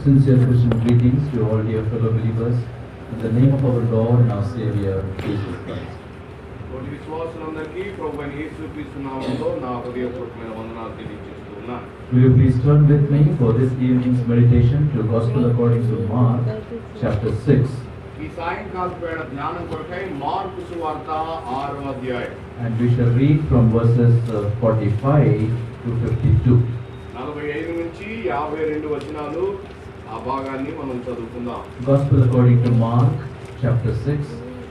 Sincere Christian greetings to all dear fellow believers in the name of our Lord and our Savior, Jesus Christ. తోటి విశ్వాసులందరికీ ప్రభువైన యేసుక్రీస్తు నామములో నా హృదయపూర్వకమైన వందనాలు తెలియజేస్తున్నాను. Will you please turn with me for this evening's meditation to Gospel according to Mark chapter 6. ఈ సాయంకాల వేళ ధ్యానం కొరకై మార్కు సువార్త 6వ అధ్యాయం. And we shall read from verses 45 to 52. 45 నుంచి 52 వచనాలు ఆ భాగాన్ని మనం చదువుకుందాం. Gospel according to Mark chapter 6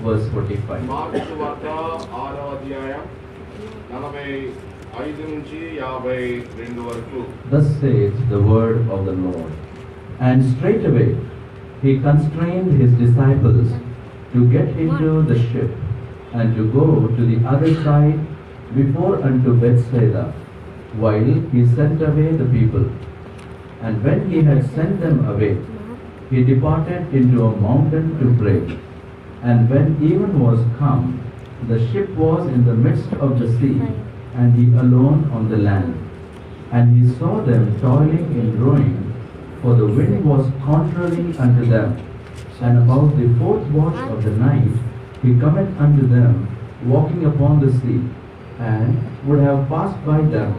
verse 45. Mark సువార్త 6వ అధ్యాయం 45 నుంచి 52 వరకు. Thus says the word of the Lord. And straightway he constrained his disciples to get into the ship and to go to the other side before unto Bethsaida, while he sent away the people. And when he had sent them away, he departed into a mountain to pray. And when even was come, the ship was in the midst of the sea, and he alone on the land. And he saw them toiling in rowing, for the wind was contrary unto them. And about the fourth watch of the night, he cometh unto them, walking upon the sea, and would have passed by them.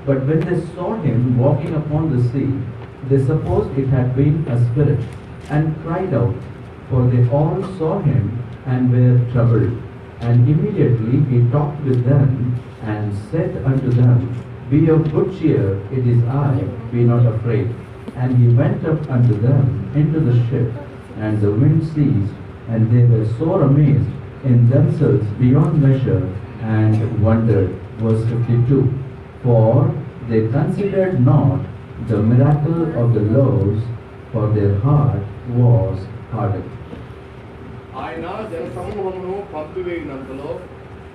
But when they saw him walking upon the sea, they supposed it had been a spirit, and cried out, for they all saw him and were troubled. And immediately he talked with them, and said unto them, Be of good cheer, it is I, be not afraid. And he went up unto them into the ship, and the wind ceased, and they were sore amazed in themselves beyond measure, and wondered. Verse 52. For they considered not the miracle of the loaves, for their heart was hardened. ఆయన జనసమూహమును పంపివేయినంతలో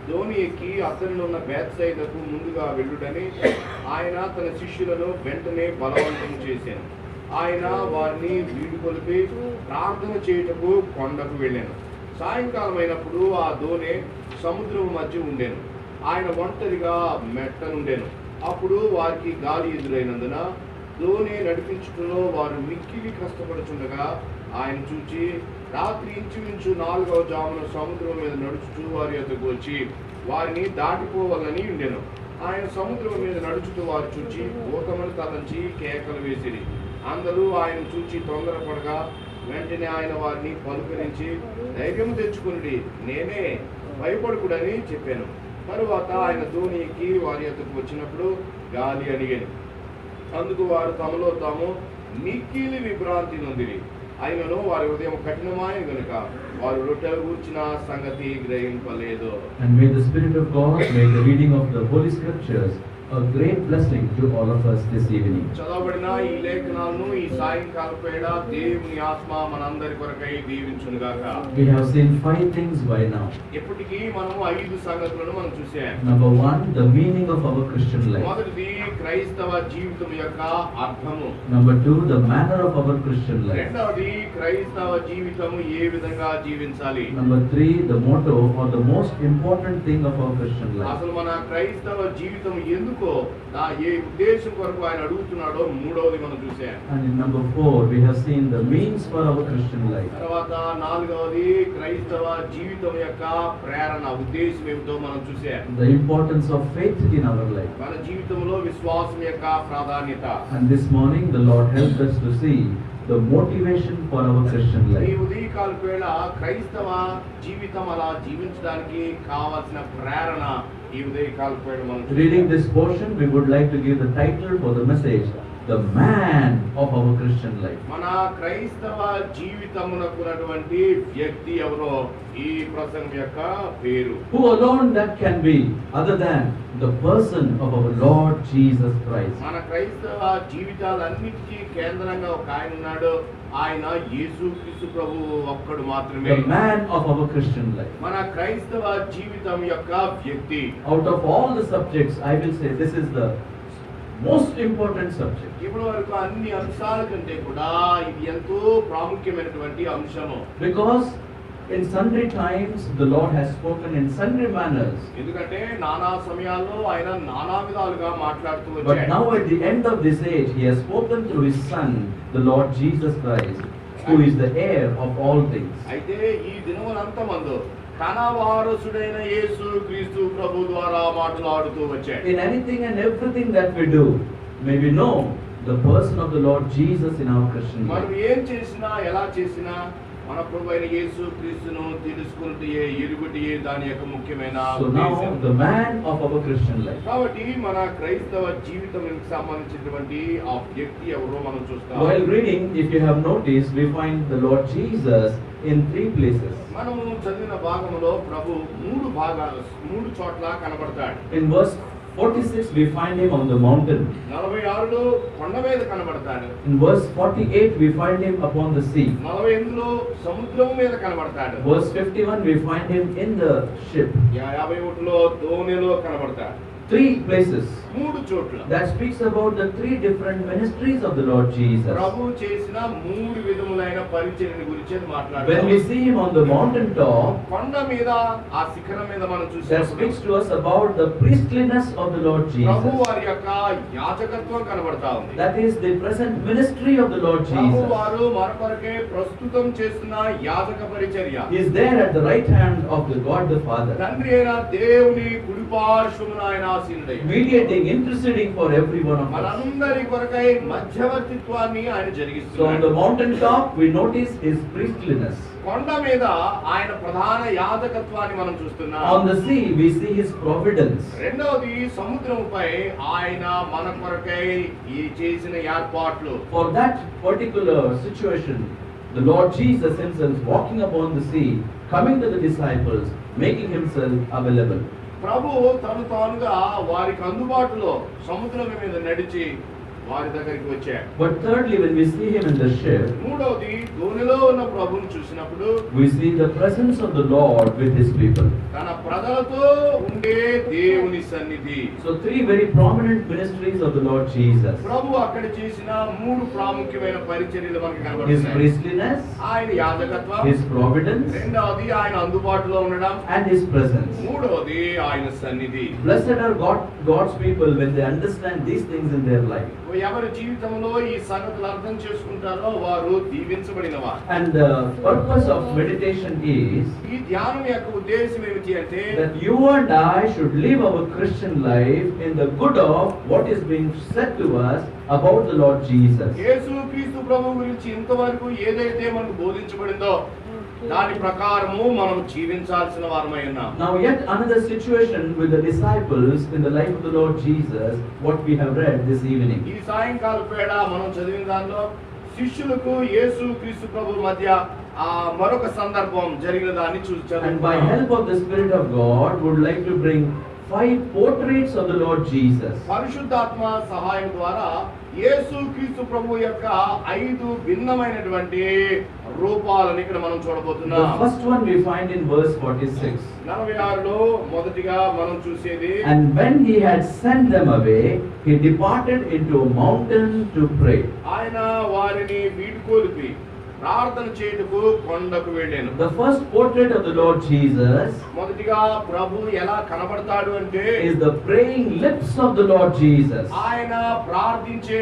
ధోని ఎక్కి అతనిలో ఉన్న బేత్సైదకు ముందుగా వెళ్ళుడని ఆయన తన శిష్యులను వెంటనే బలవంతం చేశాను. ఆయన వారిని వీడుకొలిపి ప్రార్థన చేయుటకు కొండకు వెళ్ళాను. సాయంకాలం అయినప్పుడు ఆ దోణి సముద్రం మధ్య ఉండేను. ఆయన ఒంటరిగా మెట్టనుండెను. అప్పుడు వారికి గాలి ఎదురైనందున దోణి నడిపించుటలో వారు మిక్కిలి కష్టపడుచుండగా ఆయన చూచి రాత్రి ఇంచుమించు 4వ జామున సముద్రం మీద నడుచుచూ వారి యొద్దకు వచ్చి వారిని దాటిపోవాలని ఉండెను. ఆయన సముద్రం మీద నడుచుతూ వారు చూచి భూతమును తలంచి కేకలు వేసిరి. అందరూ ఆయన చూచి తొందరపడగా వెంటనే ఆయన వారిని పలుకరించి ధైర్యము తెచ్చుకుని నేనే, భయపడకుడని చెప్పాను. తరువాత ఆయన దోణి ఎక్కి వారి యొద్దకు వచ్చినప్పుడు గాలి అణిగెను. అందుకు వారు తమలో తాము మిక్కిలి విభ్రాంతి నొందిరి. అయినను వారి ఉదయం కఠినమైన గనుక వారు రొట్టెలు కూర్చిన సంగతి గ్రహింపలేదు. And may the Spirit of God make the reading of the Holy Scriptures a great blessing to all of us this evening. చదవబడిన ఈ లేఖనాలను ఈ సాయంకాల వేళ దేవుని ఆత్మ మనందరి కొరకై దీవించును గాక. We have seen 5 things by now. ఇప్పటికీ మనం 5 సంగతులను మనం చూసాం. Number 1, the meaning of our Christian life. మొదటిది క్రైస్తవ జీవితం యొక్క అర్థము. Number 2, the manner of our Christian life. రెండవది క్రైస్తవ జీవితము ఏ విధంగా జీవించాలి. Number 3, the motto or the most important thing of our Christian life. అసలు మన క్రైస్తవ జీవితం ఎందుకు ఏ ఉద్దేశం కొరకు ఆయన అడుగుతున్నాడో మూడవది మనం చూసాం. And in number 4, we have seen the means for our Christian life. తర్వాత నాలుగవది క్రైస్తవ జీవితం యొక్క ప్రేరణ ఉద్దేశం ఏమిటో మనం చూసాం. The importance of faith in our life. మన జీవితంలో విశ్వాసం యొక్క ప్రాధాన్యత. And this morning the Lord helped us to see the motivation for our Christian ఈ life. ఉదయకాల వేళ క్రైస్తవ జీవితం అలా జీవించడానికి కావాల్సిన ప్రేరణ ఈ ఉదయకాల వేళ మనం Reading this portion, we would like to give the title for the message, The Man of our Christian life. మన క్రైస్తవ జీవితమునకున్నటువంటి వ్యక్తి ఎవరో ఈ ప్రసంగం యొక్క పేరు. Who alone that can be other than the person of our Lord Jesus Christ. మన క్రైస్తవ జీవితాలన్నిటికీ కేంద్రంగా ఒక ఆయన ఉన్నాడు. ఆయన యేసుక్రీస్తు ప్రభువు ఒక్కడు మాత్రమే. The man of our Christian life. మన క్రైస్తవ జీవితం యొక్క వ్యక్తి. Out of all the subjects, I will say this is the most important subject. ఇప్పటి వరకు అన్ని అంశాల కంటే కూడా ఇది ఎంతో ప్రాముఖ్యమైనటువంటి అంశము. Because In sundry times, the Lord has spoken in sundry manners. ఎందుకంటే నానా సమయాల్లో ఆయన నానా విధాలుగా మాట్లాడుతూ But వచ్చాడు. now at the end of this age, He has spoken through His Son, the Lord Jesus Christ, who is the heir of all things. అయితే ఈ దినములంతమందు తన వారసుడైన యేసు క్రీస్తు ప్రభు ద్వారా మాట్లాడుతూ వచ్చాడు. In anything and everything that we do, may we know the person of the Lord Jesus in our Christian మనం life. ఏం చేసినా ఎలా చేసినా మన ప్రభు అయిన యేసు క్రీస్తును తెలుసుకుంటే ఎరుగుటే దాని యొక్క ముఖ్యమైన So ఉద్దేశం. now, the man of our Christian life. కాబట్టి మన క్రైస్తవ జీవితానికి సంబంధించినటువంటి ఆ వ్యక్తి ఎవరో మనం చూస్తాం. While reading, if you have noticed, we find the Lord Jesus in 3 places. మనము చదివిన భాగంలో ప్రభు మూడు చోట్ల కనబడతాడు. In verse 46, we find Him on the mountain. 46లో కొండ మీద కనబడతాడు. In verse 48, we find Him upon the sea. 48లో సముద్రం మీద కనబడతాడు. Verse 51, we find Him in the ship. 51లో దోణిలో కనబడతాడు. 3 places. మూడు చోట్ల That speaks about the 3 different ministries of the Lord Jesus. ప్రభు చేసిన మూడు విధములైన పరిచర్య గురించి When we మాట్లాడుతాం. see Him on the mountain top, కొండ మీద ఆ శిఖరం మీద మనం that చూసినప్పుడు speaks to us about the priestliness of the Lord Prabhu Jesus. వారి యొక్క యాజకత్వం కనబడతా ఉంది. That is the present ministry of the Lord Prabhu Jesus. వారు మన కొరకే ప్రస్తుతం చేస్తున్న యాజక పరిచర్య. He is there at the right hand of the God the Father, తండ్రి అయిన దేవుని కుడి పార్శ్వమున ఆయన ఆసీనుడై mediating, interceding for every one of us. మనందరి కొరకై మధ్యవర్తిత్వాన్ని ఆయన So on జరిగిస్తున్నాడు. the mountain top, we notice His priestliness. కొండ మీద ఆయన ప్రధాన యాజకత్వాన్ని మనం చూస్తున్నాం. On the sea, we see His providence. రెండవది సముద్రముపై ఆయన మన కొరకై ఈ చేసిన ఏర్పాట్లు. For that particular situation, the Lord Jesus Himself walking upon the sea, coming to the disciples, making Himself available. ప్రభు తను తానుగా వారికి అందుబాటులో సముద్రం మీద నడిచి వారి దగ్గరికి వచ్చాడు. But thirdly, when we see Him in the ship, మూడవది దోణిలో ఉన్న ప్రభువును చూసినప్పుడు we see the presence of the Lord with His people. తన ప్రజలతో ఉండే దేవుని సన్నిధి. So 3 very prominent ministries of the Lord Jesus. ప్రభు అక్కడ చేసిన మూడు ప్రాముఖ్యమైన పరిచర్యలు మనకు His కనబడుతున్నాయి. priestliness, ఆయన యాజకత్వం, His providence, రెండవది ఆయన అందుబాటులో ఉండడం, and His presence. మూడవది ఆయన సన్నిధి. Blessed are God's people when they understand these things in their life. ఎవరి జీవితంలో ఈ సంగతులు అర్థం చేసుకుంటారో వారు దీవించబడిన వారు. And the purpose of meditation is ఈ ధ్యానం యొక్క ఉద్దేశం ఏమిటి అంటే that you and I should live our Christian life in the good of what is being said to us about the Lord Jesus. యేసు క్రీస్తు ప్రభు గురించి ఇంతవరకు ఏదైతే మనకు బోధించబడిందో దాని ప్రకారము మనం జీవించాల్సిన వారమై ఉన్నాం. Now yet another situation with the disciples in the life of the Lord Jesus, what we have read this evening. ఈ సాయంకాల పేడ మనం చదివిన దానిలో శిష్యులకు యేసు క్రీస్తు ప్రభు మధ్య ఆ మరొక సందర్భం జరిగిన దాన్ని And by చదువుతాం. help of the Spirit of God, would like to bring 5 portraits of the Lord Jesus. పరిశుద్ధాత్మ సహాయం ద్వారా యేసు క్రీస్తు ప్రభు యొక్క 5 భిన్నమైనటువంటి రూపాలను ఇక్కడ మనం The చూడబోతున్నాం. first one we find in verse 46. 46లో మొదటిగా మనం చూసేది And when He had sent them away, He departed into a mountain to pray. ఆయన వారిని వీడుకొలిపి ప్రార్థన చేయుటకు కొండకు వెళ్ళాను. The first portrait of the Lord Jesus మొదటిగా ప్రభు ఎలా కనబడతాడు అంటే is the praying lips of the Lord Jesus. ఆయన ప్రార్థించే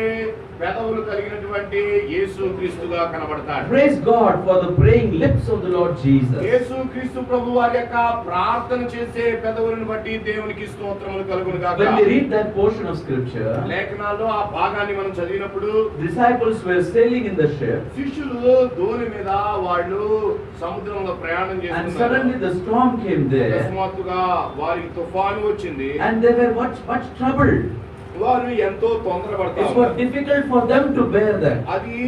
పెదవులు కలిగినటువంటి యేసు క్రీస్తుగా కనబడతాడు. Praise God for the praying lips of the Lord Jesus. యేసు క్రీస్తు ప్రభు వారి యొక్క ప్రార్థన చేసే పెదవులను బట్టి దేవునికి స్తోత్రములు కలుగును గాక. When we read that portion of scripture, లేఖనాల్లో ఆ భాగాన్ని మనం చదివినప్పుడు disciples were sailing in the ship, శిష్యులు దోణి మీద వాళ్ళు సముద్రంలో ప్రయాణం and చేస్తున్నారు. suddenly the storm came there, అకస్మాత్తుగా వారికి తుఫాను వచ్చింది. and they were much troubled. వారు ఎంతో It తొందరపడతారు. was difficult for them to bear that. అది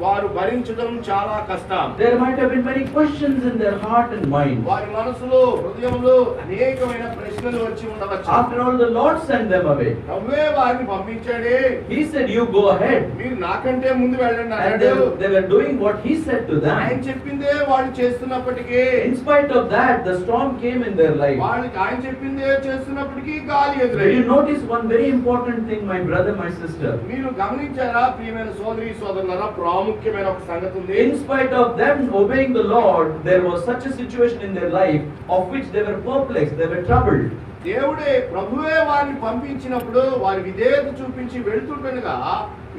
వారు భరించడం చాలా కష్టం. There might have been many questions in their heart and mind. వారి మనసులో హృదయంలో అనేకమైన ప్రశ్నలు వచ్చి ఉండవచ్చు. After all, the Lord sent them away. ప్రభువే వారిని పంపించాడే. He said, "You go ahead." మీరు నాకంటే ముందు వెళ్ళండి And అన్నాడు. they were doing what He said to ఆయన them. చెప్పిందే వాళ్ళు చేస్తున్నప్పటికీ In spite of that, the storm came in their life. వాళ్ళకి ఆయన చెప్పిందే చేస్తున్నప్పటికీ గాలి Did ఎదురై. you notice one very important important thing, my brother, my sister. మీరు గమనించారా ప్రియమైన సోదరి సోదరులారా, ప్రాముఖ్యమైన ఒక సంగతి ఉంది. In spite of them obeying the Lord, there was such a situation in their life of which they were perplexed, they were troubled. దేవుడే ప్రభువే వారిని పంపించినప్పుడు వారి విధేయత చూపించి వెళ్తుండగా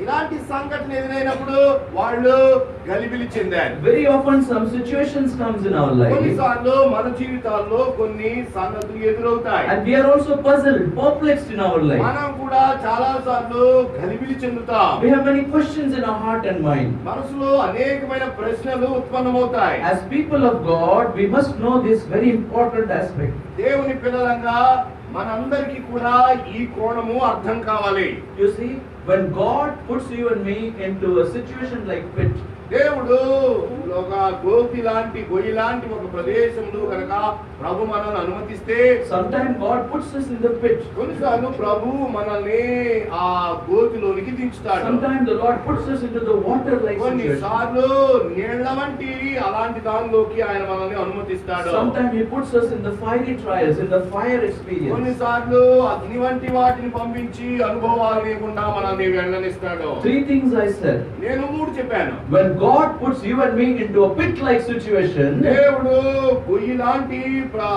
ఇలాంటి సంఘటన ఎదురైనప్పుడు వాళ్ళు గలిబిలి చెందారు. Very often some situations comes in our life, కొన్నిసార్లు మన జీవితాల్లో కొన్ని సంగతులు ఎదురవుతాయి. and we are also puzzled, perplexed in our life. మనం కూడా చాలా సార్లు గలిబిలి చెందుతాం. We have many questions in our heart and mind. మనసులో అనేకమైన ప్రశ్నలు ఉత్పన్నమవుతాయి. As people of God, we must know this very important aspect. దేవుని పిల్లలంగా మనందరికీ కూడా ఈ కోణము అర్థం కావాలి. You see, when God puts you and me into a situation like pit, దేవుడు ఒక గోతి లాంటి గొయ్యి లాంటి ఒక ప్రదేశంలో కనుక ప్రభు మనల్ని అనుమతిస్తే, sometimes God puts us in the pit. కొన్నిసార్లు ప్రభు మనల్ని ఆ గోతిలోనికి దించుతాడు. Sometimes the Lord puts us into the water like situation. కొన్నిసార్లు నీళ్ల వంటి అలాంటి దానిలోకి ఆయన మనల్ని అనుమతిస్తాడు. Sometimes He puts us in the fiery trials, in the fire experience. కొన్నిసార్లు అగ్ని వంటి వాటిని పంపించి అనుభవాలు లేకుండా మనల్ని వెళ్ళనిస్తాడు. 3 things I said. నేను 3 చెప్పాను. When God puts you and me into a pit-like situation, దేవుడు గొయ్యి లాంటి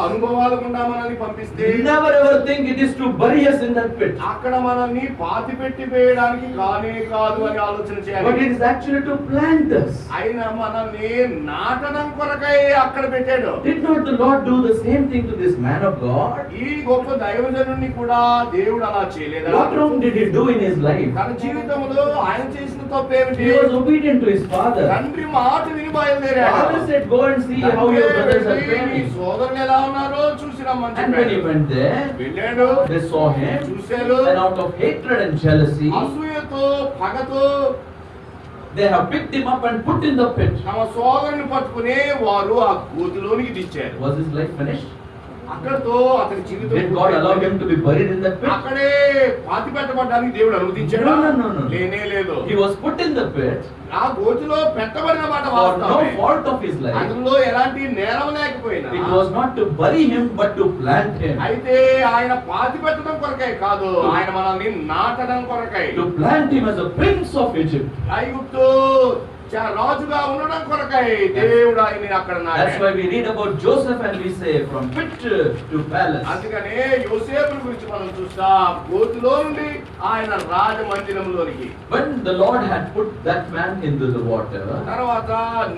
అనుభవాలు గుండా మనల్ని పంపిస్తే, never ever think it is to bury us in that pit. అక్కడ మనల్ని పాతి పెట్టి వేయడానికి కానే కాదు అని ఆలోచన But చేయాలి. it is actually to plant us. ఆయన మనల్ని నాటడం కొరకై అక్కడ పెట్టాడు. Did not the Lord do the same thing to this man of God? ఈ గొప్ప దైవజనుడిని కూడా దేవుడు అలా చేయలేదా? What wrong did he do in his life? తన జీవితంలో ఆయన చేసిన తప్పేమిటి? He was obedient to his father. తండ్రి మాట విని బయలుదేరాడు. Father said, go and see how your brothers are నీ training. సోదరులు ఎలా ఉన్నారో చూసి రమ్మని And when he చెప్పాడు. went there, వెళ్ళాడు, they saw him, చూశారు. and out of hatred and jealousy, అసూయతో పగతో they have picked him up and put in the pit. తమ సోదరుని పట్టుకుని వారు ఆ గోతిలోనికి దించారు. Was his life finished? అక్కడతో అతని జీవితం Did God allow him to be buried in that pit? అక్కడే పాతి పెట్టబడ్డానికి దేవుడు అనుమతించాడు? No. లేనే లేదు. He was put in the pit ఆ గోతిలో పెట్టబడిన మాట for వాస్తవమే. no fault of his life. అందులో ఎలాంటి నేరం లేకపోయినా It was not to bury him, but to plant him. అయితే ఆయన పాతి పెట్టడం కొరకై కాదు, ఆయన మనల్ని నాటడం కొరకై, To plant him as a prince of Egypt. ఐగుప్తు రాజుగా ఉండడం కొరకై దేవుడు ఆయన అక్కడ That's నాటాడు. why we read about Joseph and we say from pit to palace. అందుకనే యోసేపుని గురించి మనం చూస్తాం, గోతిలో నుండి ఆయన రాజమందిరంలోనికి. When the Lord had put that man into the water, తర్వాత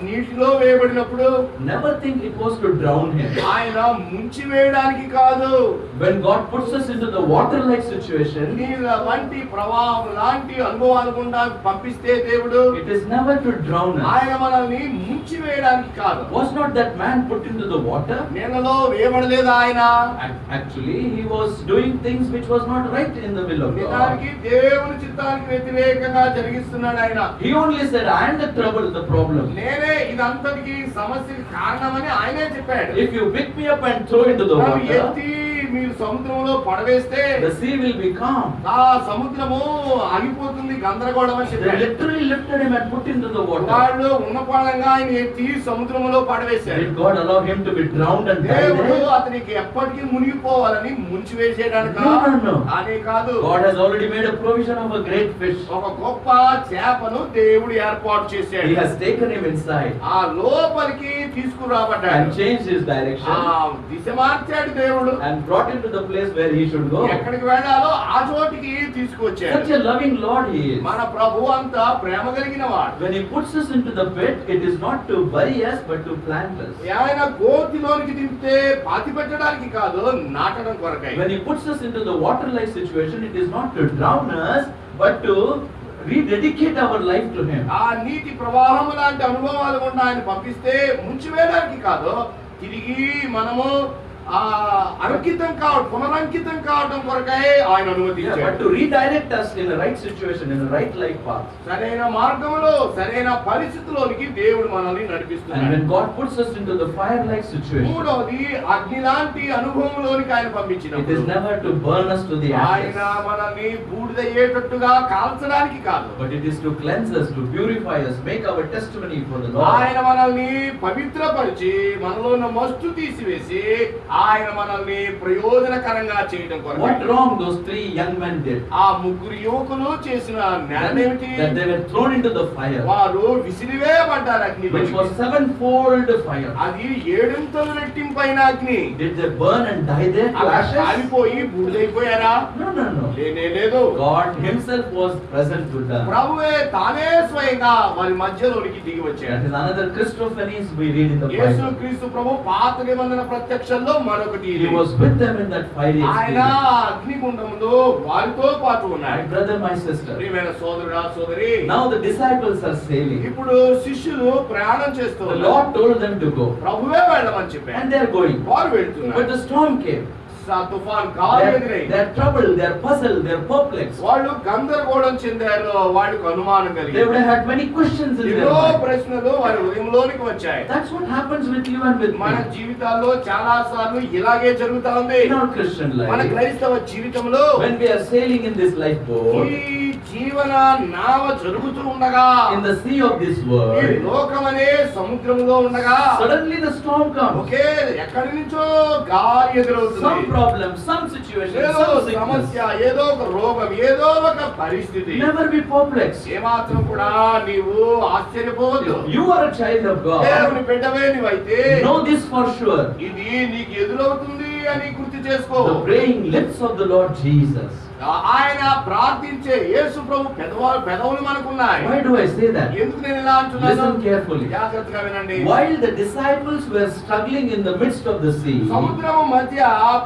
నీటిలో వేయబడినప్పుడు never think it was to drown him. ఆయన ముంచి వేయడానికి కాదు. When God puts us into the water-like situation, నీళ్ళ వంటి ప్రవాహం లాంటి అనుభవాలు గుండా పంపిస్తే దేవుడు, it is never to drown us. ఆయన మనల్ని ముంచి వేయడానికి కాదు. Was not that man put into the water? నీళ్ళలో వేయబడలేదా ఆయన? Actually, he was doing things which was not right in the will of God. నిజానికి దేవుని చిత్తానికి వ్యతిరేకంగా జరిగిస్తున్నాడు ఆయన. He only said, I am the trouble, the problem. నేనే ఇదంతటికి సమస్యకి కారణమని ఆయనే చెప్పాడు. If you pick me up and throw into the నన్ను water, ఎత్తి మీరు సముద్రంలో పడవేస్తే the sea will be calm. ఆ సముద్రము ఆగిపోతుంది, గందరగోళం అని They చెప్పాడు. literally lifted him and put into the water. వాళ్ళు ఉన్నపాళంగా ఆయన ఎత్తి సముద్రంలో పడవేశాడు. Did God allow him to be drowned and die దేవుడు there? అతనికి ఎప్పటికీ మునిగిపోవాలని ముంచి వేసేయడానిక? No. అనే కాదు. God has already made a provision of a great fish. ఒక గొప్ప చేపను దేవుడు ఏర్పాటు చేశాడు. He has taken him inside ఆ లోపలికి తీసుకురాబడ్డాడు. and changed his ఆ direction దిశ మార్చాడు దేవుడు. and brought him to the place where he should go. ఎక్కడికి వెళ్ళాలో ఆ చోటికి తీసుకొచ్చాడు. Such a loving Lord he is. మన ప్రభు అంతా ప్రేమ కలిగిన వాడు. When he puts us into the pit, it is not to bury us but to plant us. ఆయన గోతిలోనికి దింపితే పాతి పెట్టడానికి కాదు, నాటడం కొరకై. When he puts us into the water-like situation, it is not to drown us but to rededicate our life to him. ఆ నీటి ప్రవాహం లాంటి అనుభవాలు గుండా ఆయన పంపిస్తే ముంచివేయడానికి కాదు, తిరిగి మనము అంకితం కావడం, పునరంకితం కావడం కొరకై ఆయన But అనుమతించాడు. to redirect us in a right situation, in a right life path. సరైన మార్గంలో సరైన పరిస్థితిలోనికి దేవుడు మనల్ని And నడిపిస్తున్నాడు. when God puts us into the fire-like situation, మూడవది అగ్ని లాంటి అనుభవంలోనికి ఆయన it is పంపించినప్పుడు never to burn us to the ఆయన ashes, మనల్ని బూడిదయ్యేటట్టుగా కాల్చడానికి కాదు, but it is to cleanse us, to purify us, make our testimony for the ఆయన Lord. మనల్ని పవిత్రపరిచి మనలో ఉన్న మస్టు తీసివేసి ఆయన మనల్ని ప్రయోజనకరంగా చేయడం కొరకు. What wrong those three young men did? ఆ ముగ్గురు యువకులు చేసిన నేరం ఏమిటి? That they were thrown into the fire, వారు విసిరివేయబడ్డారు అగ్నిలో. which was sevenfold fire. అది ఏడింతలు రెట్టింపైన అగ్ని. Did they burn and die there to అలా ashes? కాలిపోయి బూడిదైపోయారా? No. లేనే లేదు. God himself was present with them. ప్రభువే తానే స్వయంగా వారి మధ్యలోనికి దిగి That వచ్చాడు. is another Christophanies we read in the Yesu Bible. క్రీస్తు ప్రభు పాత నిబంధన ప్రత్యక్షంలో మరొకటి He ఇది. was with them in that fiery ఆయన experience. అగ్నిగుండంలో వారితో పాటు My ఉన్నాడు. brother, my sister. ప్రియమైన సోదరుడా సోదరి, Now the disciples are sailing. ఇప్పుడు శిష్యులు ప్రయాణం చేస్తూ The ఉన్నారు. Lord told them to go, ప్రభువే వెళ్ళమని చెప్పారు. and they are going. వారు But వెళ్తున్నారు. the storm came. తుఫాన్ గాలి They ఎదురైంది. are troubled, they are puzzled, they are perplexed. వాళ్ళు గందరగోళం చెందారు. వాళ్ళకు అనుమానం They would కలిగింది. have had many questions in their ఎన్నో mind. ప్రశ్నలు వారి హృదయంలోనికి వచ్చాయి. That's what happens with you and with మన me జీవితాల్లో చాలా సార్లు ఇలాగే జరుగుతా ఉంది. in our Christian మన life. క్రైస్తవ జీవితంలో When we are sailing in this lifeboat, ఈ జీవన నావ జరుగుతూ ఉండగా, in the sea of this ఈ world, లోకమనే సముద్రంలో ఉండగా, suddenly the storm comes. ఒకే ఎక్కడి నుంచో గాలి Some ఎదురవుతుంది. problem, some situation, ఏదో some sickness. సమస్య, ఏదో ఒక రోగం, ఏదో ఒక పరిస్థితి. Never be perplexed. ఏమాత్రం కూడా నీవు ఆశ్చర్యపోవద్దు. If you are a child of God, దేవుని బిడ్డవే నీవైతే know this for sure. ఇది నీకు ఎదురవుతుంది అని గుర్తు చేసుకో. The praying lips of the Lord Jesus. ఆయన ప్రార్థించే యేసు ప్రభు పెదవులు మనకున్నాయి. Why do I say that? ఎందుకు నేను ఇలా అంటున్నాను? Listen carefully. జాగ్రత్తగా వినండి. While the disciples were struggling in the midst of the sea, సముద్రము మధ్య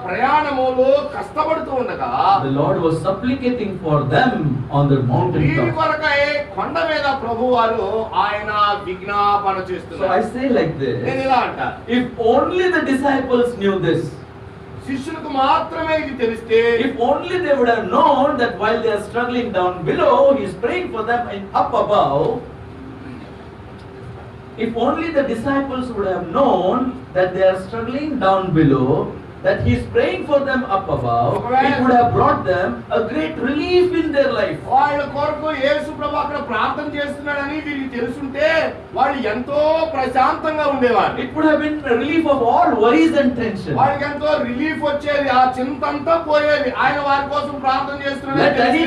ప్రయాణములో కష్టపడుతూ ఉండగా, the Lord was supplicating for them on the mountain వీరి top. కొరకై కొండ మీద ప్రభు వారు ఆయన విజ్ఞాపన So I చేస్తున్నారు. say like నేను this, ఇలా అంటా, if only the disciples knew this, శిష్యులకు మాత్రమే ఇది తెలిస్తే, if only they would have known that while they are struggling down below, He is praying for them up above. If only the disciples would have known that they are struggling down below, that He is praying for them up above, it would have brought them a great relief in their life. వాళ్ళ కొరకు యేసు ప్రభు అక్కడ ప్రార్థన చేస్తున్నాడని వీరికి తెలుసుంటే వాళ్ళు ఎంతో ప్రశాంతంగా ఉండేవారు. It would have been a relief of all worries and tension. వాళ్ళకి ఎంతో రిలీఫ్ వచ్చేది, ఆ చింత అంతా పోయేది. ఆయన వారి కోసం ప్రార్థన Let చేస్తున్నాడని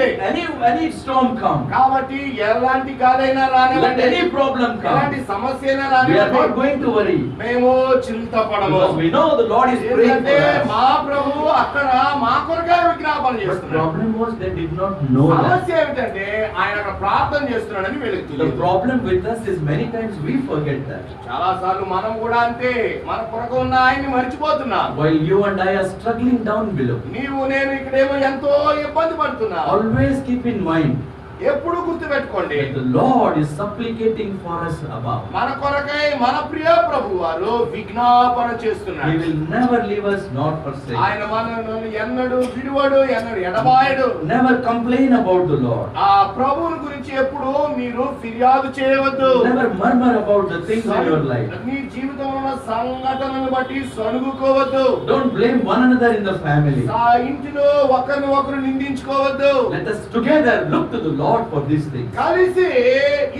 any storm come, కాబట్టి ఎలాంటి గాలైనా let రానివ్వండి, any problem ఎలాంటి come, సమస్య అయినా we are not రానివ్వండి, going to worry, మేము చింతపడము. because we know the Lord is praying ఎందుకంటే for us. మా ప్రభు అక్కడ మా కొరకే విజ్ఞాపన But చేస్తున్నాడు. problem was they did not know that. సమస్య ఏమిటంటే ఆయన అక్కడ ప్రార్థన చేస్తున్నాడని వీళ్ళకి The తెలియదు. problem with us is many times we forget that. చాలా సార్లు మనం కూడా అంతే, మన కొరకు ఉన్న ఆయన్ని మర్చిపోతున్నాం. While you and I are struggling down below, నీవు నేను ఇక్కడేమో ఎంతో ఇబ్బంది పడుతున్నా. always keep in mind ఎప్పుడు గుర్తు పెట్టుకోండి, that the Lord is supplicating for us above. మన కొరకై మన ప్రియ ప్రభు వారు విజ్ఞాపన He చేస్తున్నారు. will never leave us nor forsake. ఆయన మనల్ని ఎన్నడూ విడువడు, ఎన్నడూ ఎడబాయడు. Never complain about the Lord. ఆ ప్రభువుని గురించి ఎప్పుడు మీరు ఫిర్యాదు చేయవద్దు. Never murmur about the things in your life. నీ జీవితంలో ఉన్న సంఘటనలను బట్టి సణుగుకోవద్దు. Don't blame one another in the family. ఆ ఇంటిలో ఒకరిని ఒకరు నిందించుకోవద్దు. Let us together look to the Lord for these things. కలిసి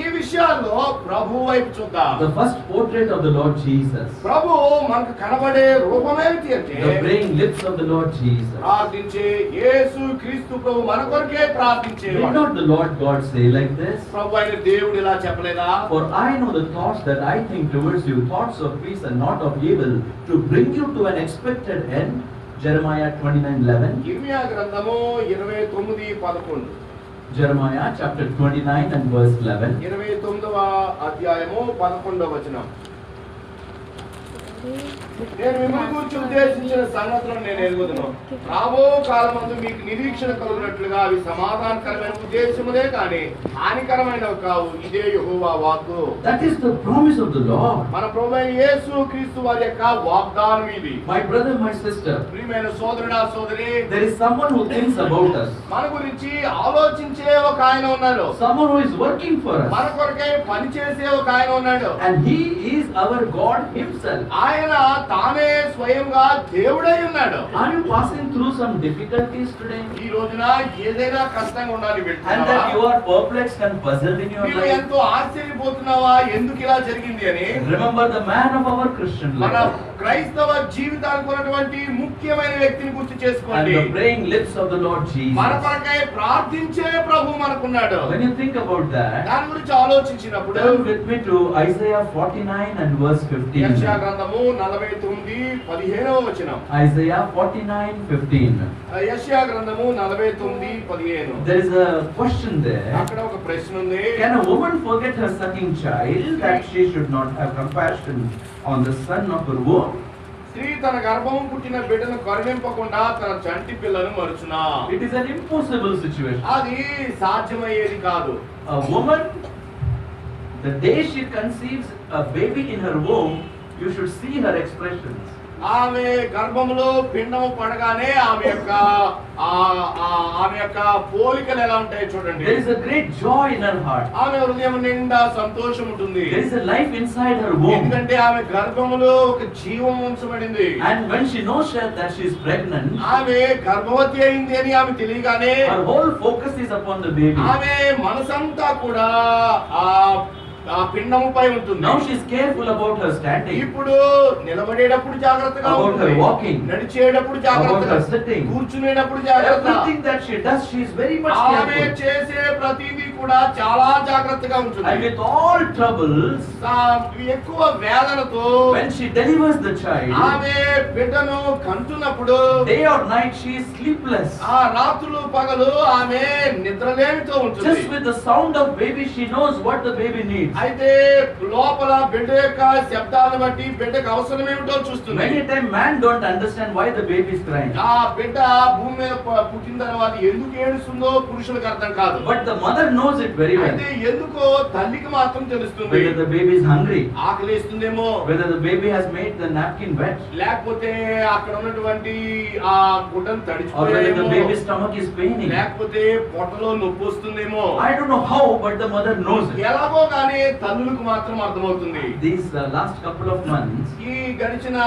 ఈ విషయాల్లో ప్రభు వైపు చూద్దాం. The first portrait of the Lord Jesus, ప్రభు మనకు కనబడే రూపమేమిటి అంటే the praying lips of the Lord Jesus. ప్రార్థించే యేసు క్రీస్తు ప్రభు మన కొరకే Did ప్రార్థించేవాడు. not the Lord God say like this? ప్రభు అయిన దేవుడు ఇలా చెప్పలేదా? For I know the thoughts that I think towards you, thoughts of peace and not of evil, to bring you to an expected end. Jeremiah 29:11. ఇర్మియా గ్రంథము 29:11. Jeremiah chapter 29 and verse 11. 29వ అధ్యాయము 11వ వచనం. నేను మిమ్మల్ని గురించి ఉద్దేశించిన సంగతులను నేను ఎరుగుదును. రాబో కాలమందు మీకు నిరీక్షణ కలుగునట్లుగా అవి సమాధానకరమైన ఉద్దేశములే కానీ హానికరమైనవి కావు. ఇదే యెహోవా వాక్కు. That is the promise of the Lord. మన ప్రభువైన యేసు క్రీస్తు వారి యొక్క వాగ్దానం ఇది. My brother, my sister, ప్రియమైన సోదరుడా సోదరి, there is someone who thinks about us. మన గురించి ఆలోచించే ఒక ఆయన ఉన్నారు. Someone who is working for మన us. కొరకై పనిచేసే ఒక ఆయన ఉన్నాడు. And He is our God Himself. ఆయన తానే స్వయంగా దేవుడై ఉన్నాడు. Are you passing through some difficulties today? ఈ రోజున ఏదైనా కష్టంగా ఉండాలి And వెళ్తున్నావా? that you are perplexed and puzzled in your నీవు life? ఎంతో ఆశ్చర్యపోతున్నావా ఎందుకు ఇలా జరిగింది అని? Remember the man of our Christian మన life క్రైస్తవ జీవితానికి ఉన్నటువంటి ముఖ్యమైన వ్యక్తిని గుర్తు and చేసుకోండి. the praying lips of the Lord మన Jesus. కొరకై ప్రార్థించే ప్రభు మనకున్నాడు. When you think about that, దాని గురించి ఆలోచించినప్పుడు turn with me to Isaiah 49 and verse 15. యెషయా గ్రంథము 49:15వ వచనం. Isaiah 49:15. యెషయా గ్రంథము 49:15. There is a question there. అక్కడ ఒక ప్రశ్న ఉంది. Can a woman forget her sucking child that she should not have compassion on the son of her womb? స్త్రీ తన గర్భము పుట్టిన బిడ్డను కరుణింపకుండా తన చంటి పిల్లను మరుచునా? It is an impossible situation. అది సాధ్యమయ్యేది కాదు. A woman, the day she conceives a baby in her womb, you should see her expressions. ఆమె గర్భములో పిండము పడగానే ఆమె యొక్క పోలికలు ఎలా ఉంటాయి చూడండి. There is a great joy in her heart. ఆమె హృదయం నిండా సంతోషం ఉంటుంది. There is a life inside her womb. ఎందుకంటే ఆమె గర్భములో ఒక జీవం ఉంచబడింది. And when she knows that she is pregnant, ఆమె గర్భవతి అయింది అని ఆమె తెలియగానే her whole focus is upon the baby. ఆమె మనసంతా కూడా ఆ పిండముపై ఉంటుంది. Now she is careful about her standing, ఇప్పుడు నిలబడేటప్పుడు జాగ్రత్తగా about ఉంటుంది. her walking, నడిచేటప్పుడు about జాగ్రత్తగా, her sitting. కూర్చునేటప్పుడు జాగ్రత్త. Everything that she does, she is very much ఆమె careful. చేసే ప్రతిదీ కూడా చాలా జాగ్రత్తగా And ఉంటుంది. with all troubles, ఎక్కువ వేదనతో when she delivers the child, ఆమె బిడ్డను కంటున్నప్పుడు day or night she is sleepless. ఆ రాత్రులు పగలు ఆమె నిద్రలేమితో ఉంటుంది. Just with the sound of baby, she knows what the baby needs. అయితే లోపల బిడ్డ యొక్క శబ్దాలను బట్టి బిడ్డకు అవసరం ఏమిటో చూస్తుంది. Many a time man don't understand why the baby is crying, ఆ బిడ్డ భూమి మీద పుట్టిన తర్వాత ఎందుకు ఏడుస్తుందో పురుషులకు అర్థం కాదు. but the mother knows it very well. అయితే ఎందుకో తల్లికి మాత్రం తెలుస్తుంది. Whether the baby is hungry, ఆకలిస్తుందేమో, whether the baby has made the napkin wet, లేకపోతే అక్కడ ఉన్నటువంటి ఆ గుడ్డను or whether the తడిచిపోయేమో, baby's stomach is paining. లేకపోతే పొట్టలో నొప్పి వస్తుందేమో. I don't know how, but the mother knows it. ఎలాగో కానీ తల్లులకు మాత్రం అర్థమవుతుంది. These last couple of months, ఈ గడిచిన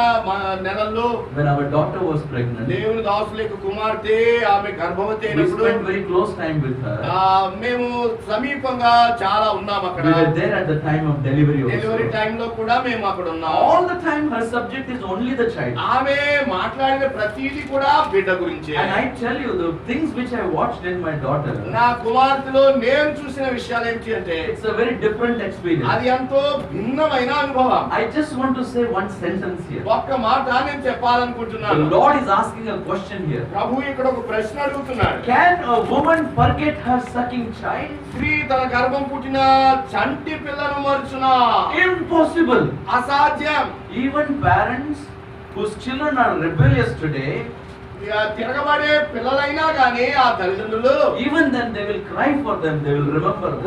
నెలల్లో when our daughter was pregnant, దేవుని దాసుల యొక్క కుమార్తె ఆమె గర్భవతి we అయినప్పుడు spent very close time with her. మేము సమీపంగా చాలా ఉన్నాం అక్కడ. We were there at the time of delivery delivery also. Time లో కూడా మేము అక్కడ ఉన్నాం. All the time her subject is only the child. ఆమె మాట్లాడిన ప్రతిదీ కూడా బిడ్డ గురించే. And I tell you, the things which I watched in my daughter, నా కుమార్తెలో నేను చూసిన విషయాలు ఏంటి అంటే it's a very different experience. అది ఎంతో భిన్నమైన అనుభవం. I just want to say one sentence here. ఒక్క మాట నేను The చెప్పాలనుకుంటున్నాను. Lord is asking a question here. ప్రభు ఇక్కడ ఒక ప్రశ్న అడుగుతున్నాడు. Can a woman forget her sucking child? స్త్రీ తన గర్భం పుట్టిన చంటి పిల్లను మరుచునా? Impossible. అసాధ్యం. Even parents whose children are rebellious today, తిరగబడే పిల్లలైనా గానీ ఆ తల్లిదండ్రులు even then they will cry for them, they will remember them.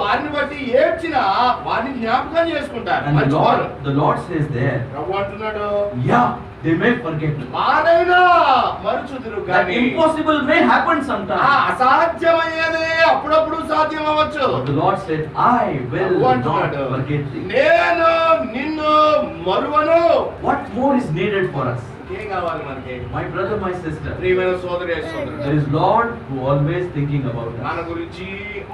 వారిని బట్టి ఏడ్చినా వారిని జ్ఞాపకం చేసుకుంటారు. And the Lord says there, ప్రభు అంటున్నాడు, yeah, they may forget. వారైనా మరుచుదురు That కానీ impossible may happen ఆ sometime. అసాధ్యమయ్యేది అప్పుడప్పుడు సాధ్యం అవ్వచ్చు. But the Lord said, I will Prabhu not అంటున్నాడు, forget thee. నేను నిన్ను మరువను. What more is needed for us? ఏం కావాలి మనకి? My brother, my sister, ప్రియమైన సోదరి సోదరుడు, there is Lord who always thinking about మన us. గురించి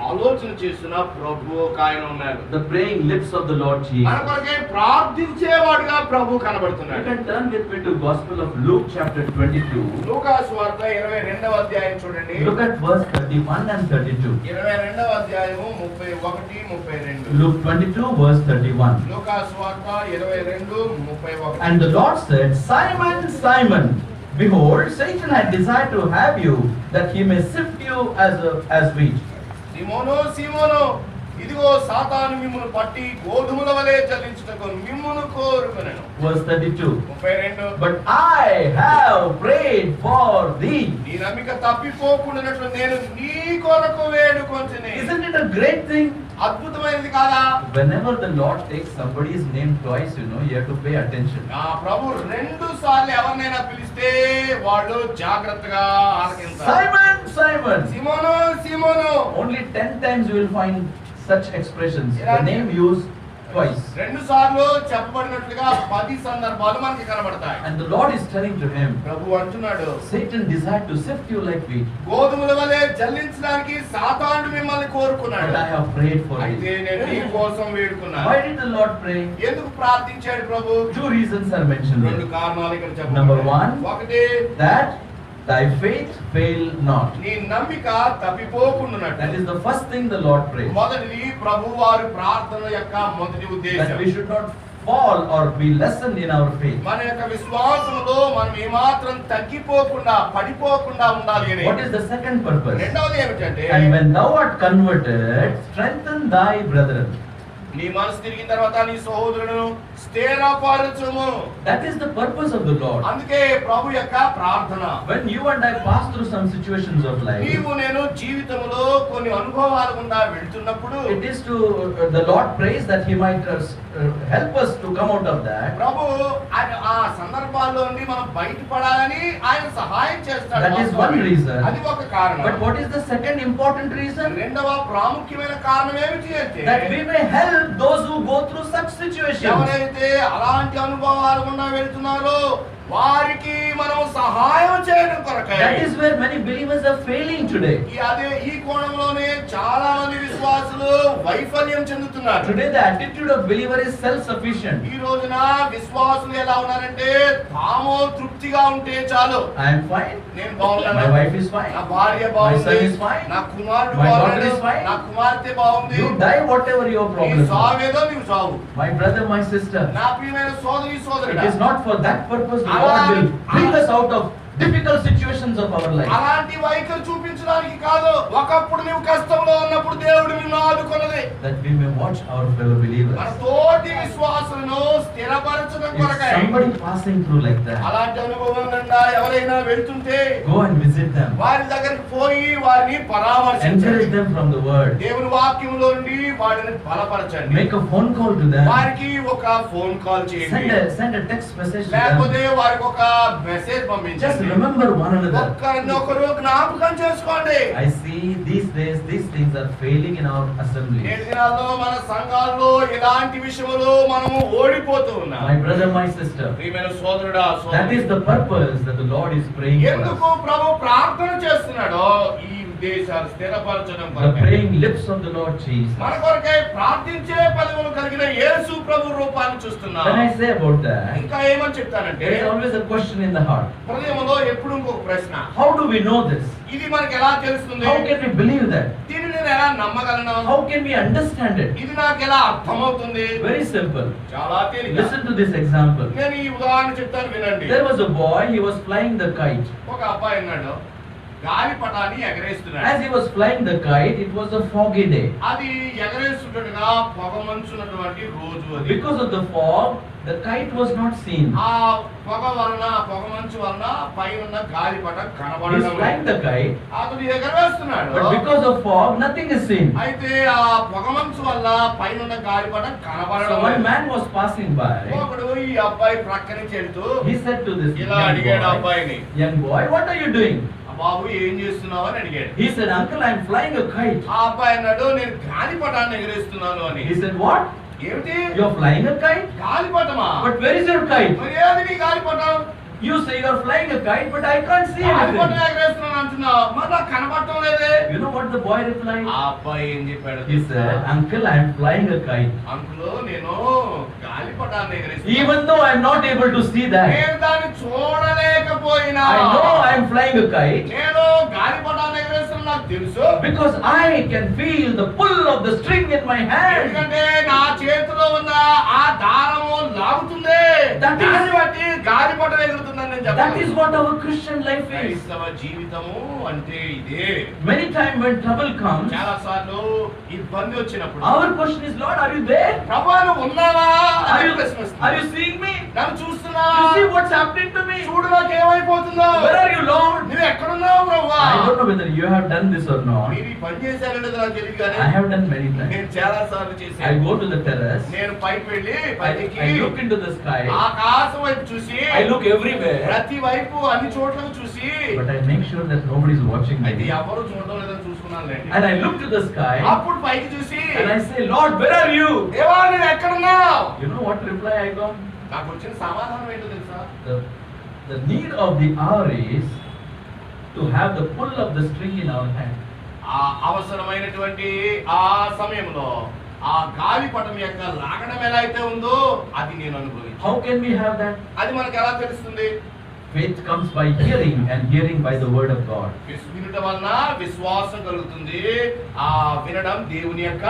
ఆలోచన చేస్తున్న ప్రభు ఒక ఆయన ఉన్నారు. The praying lips of the Lord మన Jesus. కొరకే ప్రార్థించేవాడుగా ప్రభు You కనబడుతున్నాడు. can turn with me to Gospel of Luke chapter 22. లూకా సువార్త 22వ అధ్యాయం చూడండి. Look at verse 31 and 32. 22వ అధ్యాయము 31, 32. Luke 22 verse 31. లూకా సువార్త 22, 31. And the Lord said, Simon, Simon, behold, Satan had desired to have you, that he may sift you as wheat. సీమోను సీమోను, ఇదిగో సాతాను మిమ్మును పట్టి గోధుమల వలె చలించుటకు మిమ్మును కోరుకొనెను. Verse 32. 32. But I have prayed for thee. నీ నమ్మిక తప్పిపోకుండానట్లు నేను నీ కొరకు వేడుకొంటిని. Isn't it a great thing? అద్భుతమైనది కాదా? Whenever the Lord takes somebody's name twice, you have to pay attention. ఆ ప్రభు 2 సార్లు ఎవరినైనా పిలిస్తే వాళ్ళు జాగ్రత్తగా ఆలకించాలి. Simon, Simon. Simon Simon. Only 10 times you will find such expressions. The name used twice. రెండు సార్లు చెప్పబడినట్లుగా 10 సందర్భాలు మనకి కనబడతాయి. And the Lord is telling to him, ప్రభు అంటున్నాడు, Satan desired to sift you like wheat, గోధుమల వలె జల్లించడానికి సాతానుడు మిమ్మల్ని కోరుకున్నాడు. but I have prayed for అయితే you. నేను నీ కోసం వేడుకున్నాను. Why did the Lord pray? ఎందుకు ప్రార్థించాడు ప్రభు? 2 reasons are mentioned రెండు there. కారణాలు ఇక్కడ Number చెప్పబడ్డాయి. one, ఒకటి, that thy faith fail not. నీ నమ్మిక తప్పిపోకుండునట్టు. That is the first thing the Lord prays. మొదటిది ప్రభు వారి ప్రార్థన యొక్క మొదటి That ఉద్దేశం. we should not fall or be lessened in our faith. మన యొక్క విశ్వాసంలో మనం ఏమాత్రం తగ్గిపోకుండా పడిపోకుండా ఉండాలి అని. What is the second purpose? రెండవది ఏమిటంటే, And when thou art converted, strengthen thy brethren. నీ మనసు తిరిగిన తర్వాత నీ సహోదరులను స్థిరపరచుము. That is the purpose of the Lord. అందుకే ప్రభు యొక్క ప్రార్థన. When you and I pass through some situations of life, నీవు నేను జీవితంలో కొన్ని అనుభవాల గుండా వెళ్తున్నప్పుడు it is to the Lord prays that He might help us to come out of that. ప్రభు ఆ సందర్భాల్లో నుండి మనం బయటపడాలని ఆయన సహాయం చేస్తాడు. That is one reason. అది ఒక కారణం. But what is the second important reason? రెండవ ప్రాముఖ్యమైన కారణం ఏమిటి అంటే, That we may help those who go through such situations. ఎవరైతే అలాంటి అనుభవాలు గుండా వెళ్తున్నారో వారికి మనం సహాయం చేయడం కొరకై. That is where many believers are failing today. ఈ కోణంలోనే చాలా మంది విశ్వాసులు వైఫల్యం చెందుతున్నారు. Today the attitude of believer is self-sufficient. ఈ రోజున విశ్వాసులు ఎలా ఉన్నారంటే, తాము తృప్తిగా ఉంటే చాలు. I am fine. నేను బాగున్నాను, My wife is fine. నా భార్య My బాగుంది, son is fine. నా కుమారుడు My daughter బాగున్నాడు, is fine. నా కుమార్తె బాగుంది. You die whatever your నీ problems are. సావేదో నీవు సావు. My brother, my sister. నా ప్రియమైన సోదరి It సోదరుడా, is not for that purpose the Lord will bring us out of difficult situations of our life. అలాంటి వైఖరి చూపించడానికి కాదు, ఒకప్పుడు నీవు కష్టంలో ఉన్నప్పుడు దేవుడు నిన్ను ఆదుకొన్నది. That we may watch our fellow believers. మన తోటి విశ్వాసులను స్థిరపరచడం If కొరకై. somebody passing through like that, అలాంటి అనుభవం గుండా ఎవరైనా వెళ్తుంటే go and visit them. వారి దగ్గరికి పోయి వారిని పరామర్శించండి. Encourage them from the word. దేవుని వాక్యంలో నుండి వారిని బలపరచండి. Make a phone call to them. వారికి ఒక ఫోన్ కాల్ చేయండి. Send a text message to them. లేకపోతే వారికి ఒక మెసేజ్ Just పంపించండి. remember one another. ఒక్కరినొకరు జ్ఞాపకం చేసుకోండి. I see these days these things are failing in our assembly. నేటి దినాల్లో మన సంఘాల్లో ఇలాంటి విషయంలో మనము ఓడిపోతూ ఉన్నాం. My brother, my sister. ప్రియమైన సోదరుడా, That సోదరి, is the purpose that the Lord is praying for us. ఎందుకు ప్రభు ప్రార్థన చేస్తున్నాడో ఈ ఉద్దేశాలు స్థిరపరచడం The కొరకై. praying lips of the Lord Jesus. మన కొరకై ప్రార్థించే పదవులు కలిగిన యేసు ప్రభు రూపాన్ని చూస్తున్నాం. When I say about that, ఇంకా ఏమని చెప్తానంటే, there is always a question in the heart. హృదయంలో ఎప్పుడు ఇంకొక ప్రశ్న, How do we know this? ఇది మనకి ఎలా తెలుస్తుంది? How can we believe that? దీన్ని నేను ఎలా నమ్మగలను? How can we understand it? ఇది నాకు ఎలా అర్థమవుతుంది? Very simple. చాలా తేలిక. Listen to this example. నేను ఈ ఉదాహరణ చెప్తాను, వినండి. There was a boy, he was flying the kite. ఒక అబ్బాయి ఉన్నాడు, గాలిపటాన్ని ఎగరేస్తున్నాడు. As he was flying the kite, it was a foggy day. అది ఎగరేస్తుండగా పొగమంచున్నటువంటి రోజు అది. Because of the fog, the kite was not seen. ఆ పొగమంచు వలన పైన ఉన్న గాలిపటం He is కనబడడం flying లేదు. the kite, అతడు ఎగరవేస్తున్నాడు. but because of fog, nothing is seen. అయితే ఆ పొగమంచు వల్ల పైన ఉన్న గాలిపటం So కనబడడం one లేదు. man was passing by. ఒకడు ఈ అబ్బాయి ప్రక్క నుంచి వెళ్తూ He said to this ఇలా అడిగాడు young boy, అబ్బాయిని, young boy, what are you doing? బాబు ఏం చేస్తున్నావు అని అడిగాడు. He said, uncle, I am flying a kite. ఆ అబ్బాయి అన్నాడు, నేను గాలిపటాన్ని ఎగరేస్తున్నాను అని. He said, what? ఏమిటి? You are flying a kite? గాలిపటమా? But where is your kite? మరి ఏది నీ గాలిపటం? You say you are flying a kite, but I can't see గాలిపటం anything. ఎగరేస్తున్నాను అంటున్నావు, మరి నాకు కనబడటం లేదే. You know what the boy replied? ఆ అబ్బాయి ఏం చెప్పాడు? He said, uncle, I am flying a kite. Uncle, నేను గాలిపటాన్ని ఎగరేస్తున్నాను. Even though I am not able to see that, నేను దాన్ని చూడలేకపోయినా I know I am flying a kite నేను గాలిపటాన్ని ఎగరేస్తున్నా నాకు తెలుసు. because I can feel the pull of the string in my hand. ఎందుకంటే నా చేతిలో ఉన్న ఆ దారము లాగుతుంది. That is- దాన్ని బట్టి గాలిపటం ఎగురుతుందని నేను That is చెప్పాను. what our Christian life is. క్రైస్తవ జీవితము అంటే ఇదే. Many times when trouble comes, చాలా సార్లు ఇబ్బంది వచ్చినప్పుడు our question is, Lord, are you there? ప్రభువా నువ్వు ఉన్నావా Are అని you, ప్రశ్న వస్తుంది. are you seeing me? నన్ను చూస్తున్నా? You see what's happening to me? చూడు నాకు ఏమైపోతుందో. Where are you, Lord? నువ్వు ఎక్కడున్నావు ప్రభువా? I don't know whether you have done this or not. మీరు ఈ పని చేశారో లేదో నాకు తెలియదు కానీ I have done many times. నేను చాలా సార్లు I చేశాను. go to the terrace, నేను పైకి వెళ్ళి I పైకి look into the sky, ఆకాశం వైపు చూసి I look everywhere. ప్రతి వైపు అన్ని చోట్లకు చూసి but I make sure that nobody is watching అయితే me. ఎవరు చూడడం లేదని చూసుకున్నానులేండి. And I look to the sky అప్పుడు పైకి చూసి and I say, Lord, where are you? దేవా నువ్వు ఎక్కడున్నావు? You know what reply I got? నాకు వచ్చిన సమాధానం ఏంటో తెలుసా? The need of the hour is to have the pull of the string in our hand. ఆ అవసరమైనటువంటి ఆ సమయంలో ఆ గాలిపటం యొక్క లాగడం ఎలా అయితే ఉందో అది నేను అనుభవించాను. How can we have that? అది మనకు ఎలా తెలుస్తుంది? Faith comes by hearing and hearing by the word of God. వినుట వలన విశ్వాసం కలుగుతుంది. ఆ వినడం దేవుని యొక్క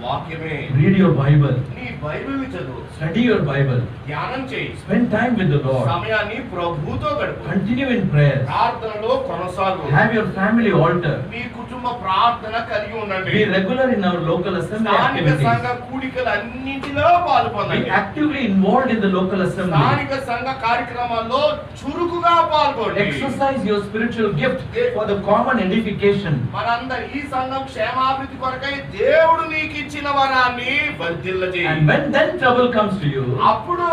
వాక్యమే. Read your Bible. నీ బైబిల్ని చదువు. Study your Bible. ధ్యానం చేయి. Spend time with the Lord. సమయాన్ని ప్రభువుతో గడుపు. Continue in prayer. ప్రార్థనలో కొనసాగు. Have your family altar. మీ కుటుంబ ప్రార్థన కలిగి ఉండండి. Be regular in our local assembly స్థానిక activities. సంఘ కూడికలు అన్నింటిలో పాల్గొనండి. Be actively involved in the local assembly. స్థానిక సంఘ కార్యక్రమాల్లో చురుకుగా పాల్గొనండి. Exercise your spiritual gift for the common edification. మనందరి ఈ సంఘం క్షేమాభివృద్ధి కొరకై దేవుడు నీకు ఇచ్చిన వరాన్ని వర్ధిల్లజేయి. And when then trouble comes to you, అప్పుడు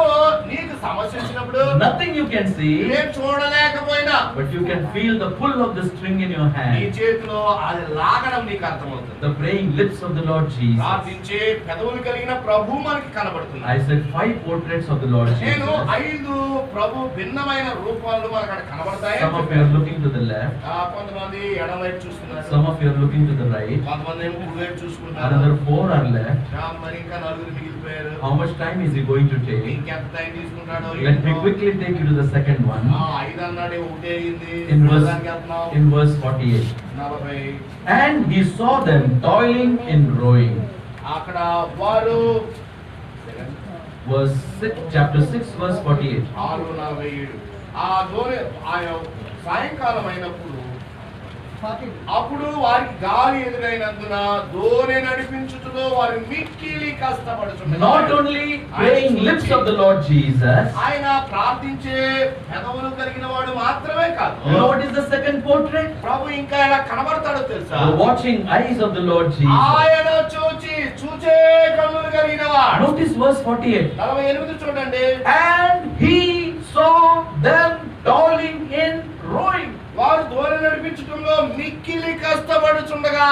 నీకు సమస్య వచ్చినప్పుడు nothing you can see, ఏం చూడలేకపోయినా but you can feel the pull of the string in your నీ hand. చేతిలో అది లాగడం నీకు అర్థమవుతుంది. The praying lips of the Lord Jesus. ప్రార్థించే పెదవులు కలిగిన ప్రభు మనకి కనబడుతుంది. I said 5 portraits of the Lord నేను Jesus. 5 ప్రభు భిన్నమైన రూపాలు మనకు అక్కడ కనబడతాయి. Some of you are looking to the left, కొంతమంది ఎడమ వైపు చూస్తున్నారు. some of you are looking to the right, కొంతమంది ఏమో కుడి వైపు చూసుకుంటున్నారు. another 4 are left. మరి ఇంకా 4 మిగిలిపోయారు. How much time is he going to take? ఇంకెంత time తీసుకుంటాడో Let me quickly take you to the second one. 5 అన్నాడు ఒకటే అయింది. In verse, దానికి వెళ్తున్నాం. in verse 48. 40. And he saw them toiling in rowing. అక్కడ వారు Verse 6, chapter 6, verse 48. 6:47 ఆ దోణి సాయంకాలం అయినప్పుడు అప్పుడు వారికి గాలి ఎదురైనందున దోణి నడిపించుటలో వారు మిక్కిలి కష్టపడుచున్నారు. Not only praying lips of the Lord Jesus. ఆయన ప్రార్థించే పెదవులు కలిగిన వాడు మాత్రమే కాదు. You know what is the second portrait? ప్రభు ఇంకా ఎలా కనబడతాడో తెలుసా? The watching eyes of the Lord Jesus. ఆయన చూచే కన్నులు కలిగిన వాడు. Notice verse 48. 48 చూడండి. And he saw them toiling in rowing. వారు దోణి నడిపించడంలో మిక్కిలి కష్టపడుచుండగా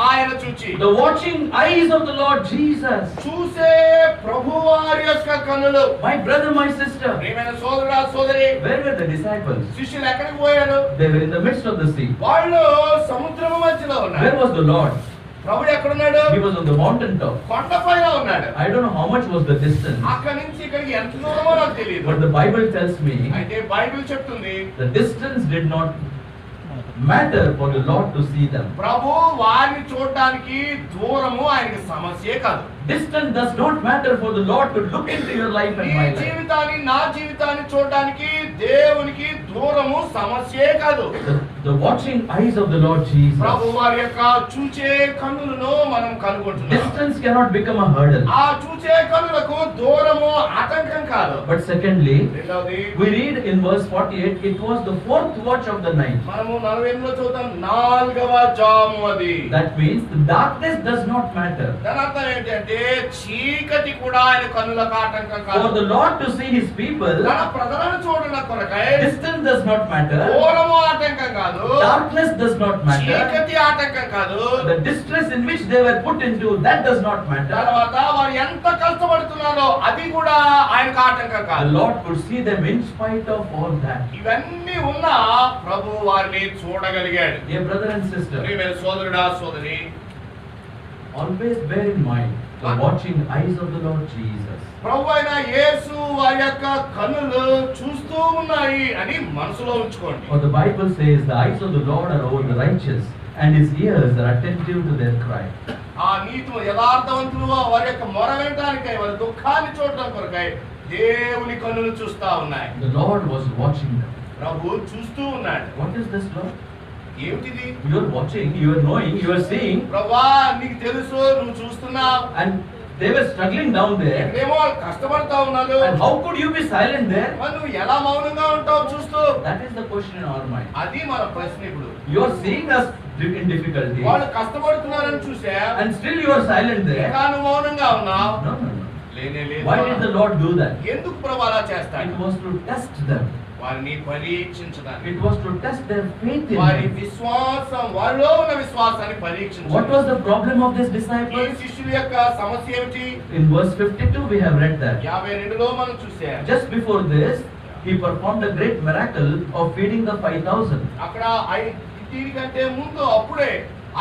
ఆయన చూచి. The watching eyes of the Lord Jesus. చూసే ప్రభువారి యొక్క కన్నులు. My brother, my sister. ప్రియమైన సోదరుడా సోదరి, Where were the disciples? శిష్యులు ఎక్కడికి పోయారు? They were in the midst of the sea. వాళ్ళు సముద్రము మధ్యలో Where ఉన్నారు. was the Lord? ప్రభు ఎక్కడున్నాడు? He was on the mountain top. కొండపైన ఉన్నాడు. I don't know how much was the distance, అక్కడి నుంచి ఇక్కడికి ఎంత దూరమో నాకు తెలియదు. but the Bible tells me అయితే బైబిల్ చెప్తుంది the distance did not matter for the Lord to see them. ప్రభు వారిని చూడడానికి దూరము ఆయనకి సమస్యే కాదు. Distance does not matter for the Lord to look into your life and నీ my life. జీవితాన్ని నా జీవితాన్ని చూడడానికి దేవునికి దూరము సమస్యే కాదు. The watching eyes of the Lord Jesus. ప్రభు వారి యొక్క చూచే కన్నులను మనం కనుగొంటున్నాం. Distance cannot become a hurdle. ఆ చూచే కన్నులకు దూరము ఆటంకం కాదు. But secondly, రెండవది we read in verse 48, it was the 4th watch of the night. మనము 48లో చూద్దాం 4వ జాము అది. That means the darkness does not matter. దాని అర్థం ఏంటంటే చీకటి కూడా ఆయన కన్నులకు ఆటంకం For కాదు. the Lord to see his people, తన ప్రజలను చూడడం కొరకై distance does not matter. దూరము ఆటంకం కాదు. Darkness does not matter. చీకటి ఆటంకం కాదు. The distress in which they were put into, that does not matter. తర్వాత వారు ఎంత కష్టపడుతున్నారో అది కూడా ఆయనకు ఆటంకం The కాదు. Lord could see them in spite of all that. ఇవన్నీ ఉన్నా ప్రభు వారిని చూడగలిగాడు. Dear brother and sister, ప్రియమైన సోదరుడా సోదరి, always bear in mind the watching eyes of the Lord Jesus. ప్రభు అయిన యేసు వారి యొక్క కన్నులు చూస్తూ ఉన్నాయి అని మనసులో ఉంచుకోండి. For the Bible says the eyes of the Lord are over the righteous and his ears are attentive to their cry. ఆ నీతి యథార్థవంతులు వారి యొక్క మొర వినటానికై వారి దుఃఖాన్ని చూడటం కొరకై దేవుని కన్నులు చూస్తా ఉన్నాయి. The Lord was watching them. ప్రభు చూస్తూ ఉన్నాడు. What is this, Lord? ఏమిటిది? You are watching, you are knowing, you are seeing, ప్రభువా నీకు తెలుసు, నువ్వు చూస్తున్నావు. and they were struggling down there. ఏమో కష్టపడతా ఉన్నారు. And how could you be silent there? మరి నువ్వు ఎలా మౌనంగా ఉంటావు చూస్తూ? That is the question in our mind. అది మన ప్రశ్న ఇప్పుడు. You are seeing us in difficulty, వాళ్ళు కష్టపడుతున్నారని చూసా, and still you are silent there. ఇంకా నువ్వు మౌనంగా ఉన్నావు. No, no, no. లేనే లేదు. Why did the Lord do that? ఎందుకు ప్రభు అలా చేస్తాడు? It was to test them. వారిని పరీక్షించడానికి. It was to test their faith in వారి him. విశ్వాసం, వారిలో ఉన్న విశ్వాసాన్ని What పరీక్షించడానికి. was the problem of these ఈ disciples? శిష్యుల యొక్క సమస్య ఏమిటి? In verse 52 we have read that. 52లో మనం చూసాం. Just before this, he performed a great miracle of feeding the 5,000. అక్కడ దీనికంటే ముందు అప్పుడే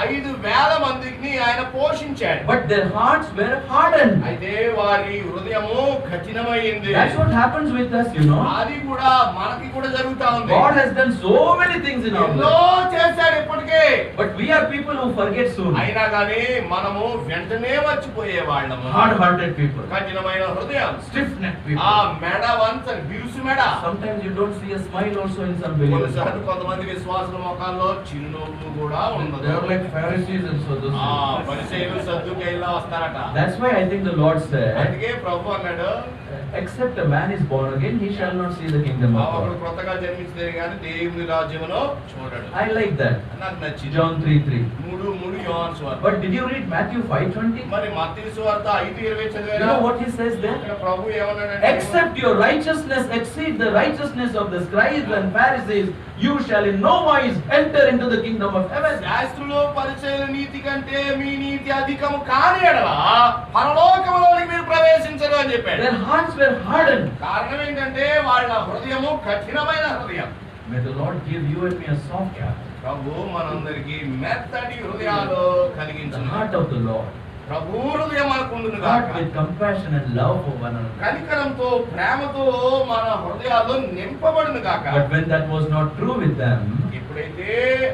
5,000 మందిని ఆయన పోషించాడు. But their hearts were hardened. అయితే వారి హృదయము కఠినమైంది. That's what happens with us, you know. అది కూడా మనకి కూడా జరుగుతా ఉంది. God has done so many things in our ఎన్నో life. చేశాడు ఇప్పటికే. But we are people who forget soon. అయినా కానీ మనము వెంటనే మర్చిపోయే వాళ్ళము. Hard-hearted people. కఠినమైన హృదయం, Stiff-necked ఆ people. మెడ వంచని బిరుసు మెడ. Sometimes you don't see a smile also in some believers. కొన్నిసార్లు కొంతమంది విశ్వాసుల ముఖాల్లో చిరునవ్వు కూడా ఉండదు. They are like Pharisees and so those ఆ things. పరిసయ్యులు సద్దుకయ్యులా వస్తారట. That's why I think the Lord said, అందుకే ప్రభు అన్నాడు, except a man is born again, he shall not see the kingdom of ఒకడు God. కొత్తగా జన్మించితే గాని దేవుని రాజ్యమును చూడడు. I like that. నాకు నచ్చింది. John 3:3. 3 యోహాను సువార్త. But did you read Matthew 5:20? మరి మత్తయి సువార్త 5:20 You చదివారా? know what he says there? ఇక్కడ ప్రభు ఏమన్నాడంటే, Except your righteousness exceed the righteousness of the scribes and Pharisees, you shall in no wise enter into the kingdom of heaven. శాస్త్రులు పరిసయ్యుల నీతి కంటే మీ నీతి అధికము కాని ఎడల పరలోకములోనికి మీరు ప్రవేశించరు అని చెప్పాడు. Their hearts were hardened. కారణం ఏంటంటే వాళ్ళ హృదయము కఠినమైన హృదయం. May the Lord give you and me a soft heart. ప్రభు మనందరికి మెత్తటి హృదయాలు The కలిగించును. heart of the Lord. ప్రభు హృదయం మనకుండును Heart గాక. with compassion and love for one another. కనికరంతో ప్రేమతో మన హృదయాలు నింపబడును గాక. But when that was not true with them, ఎప్పుడైతే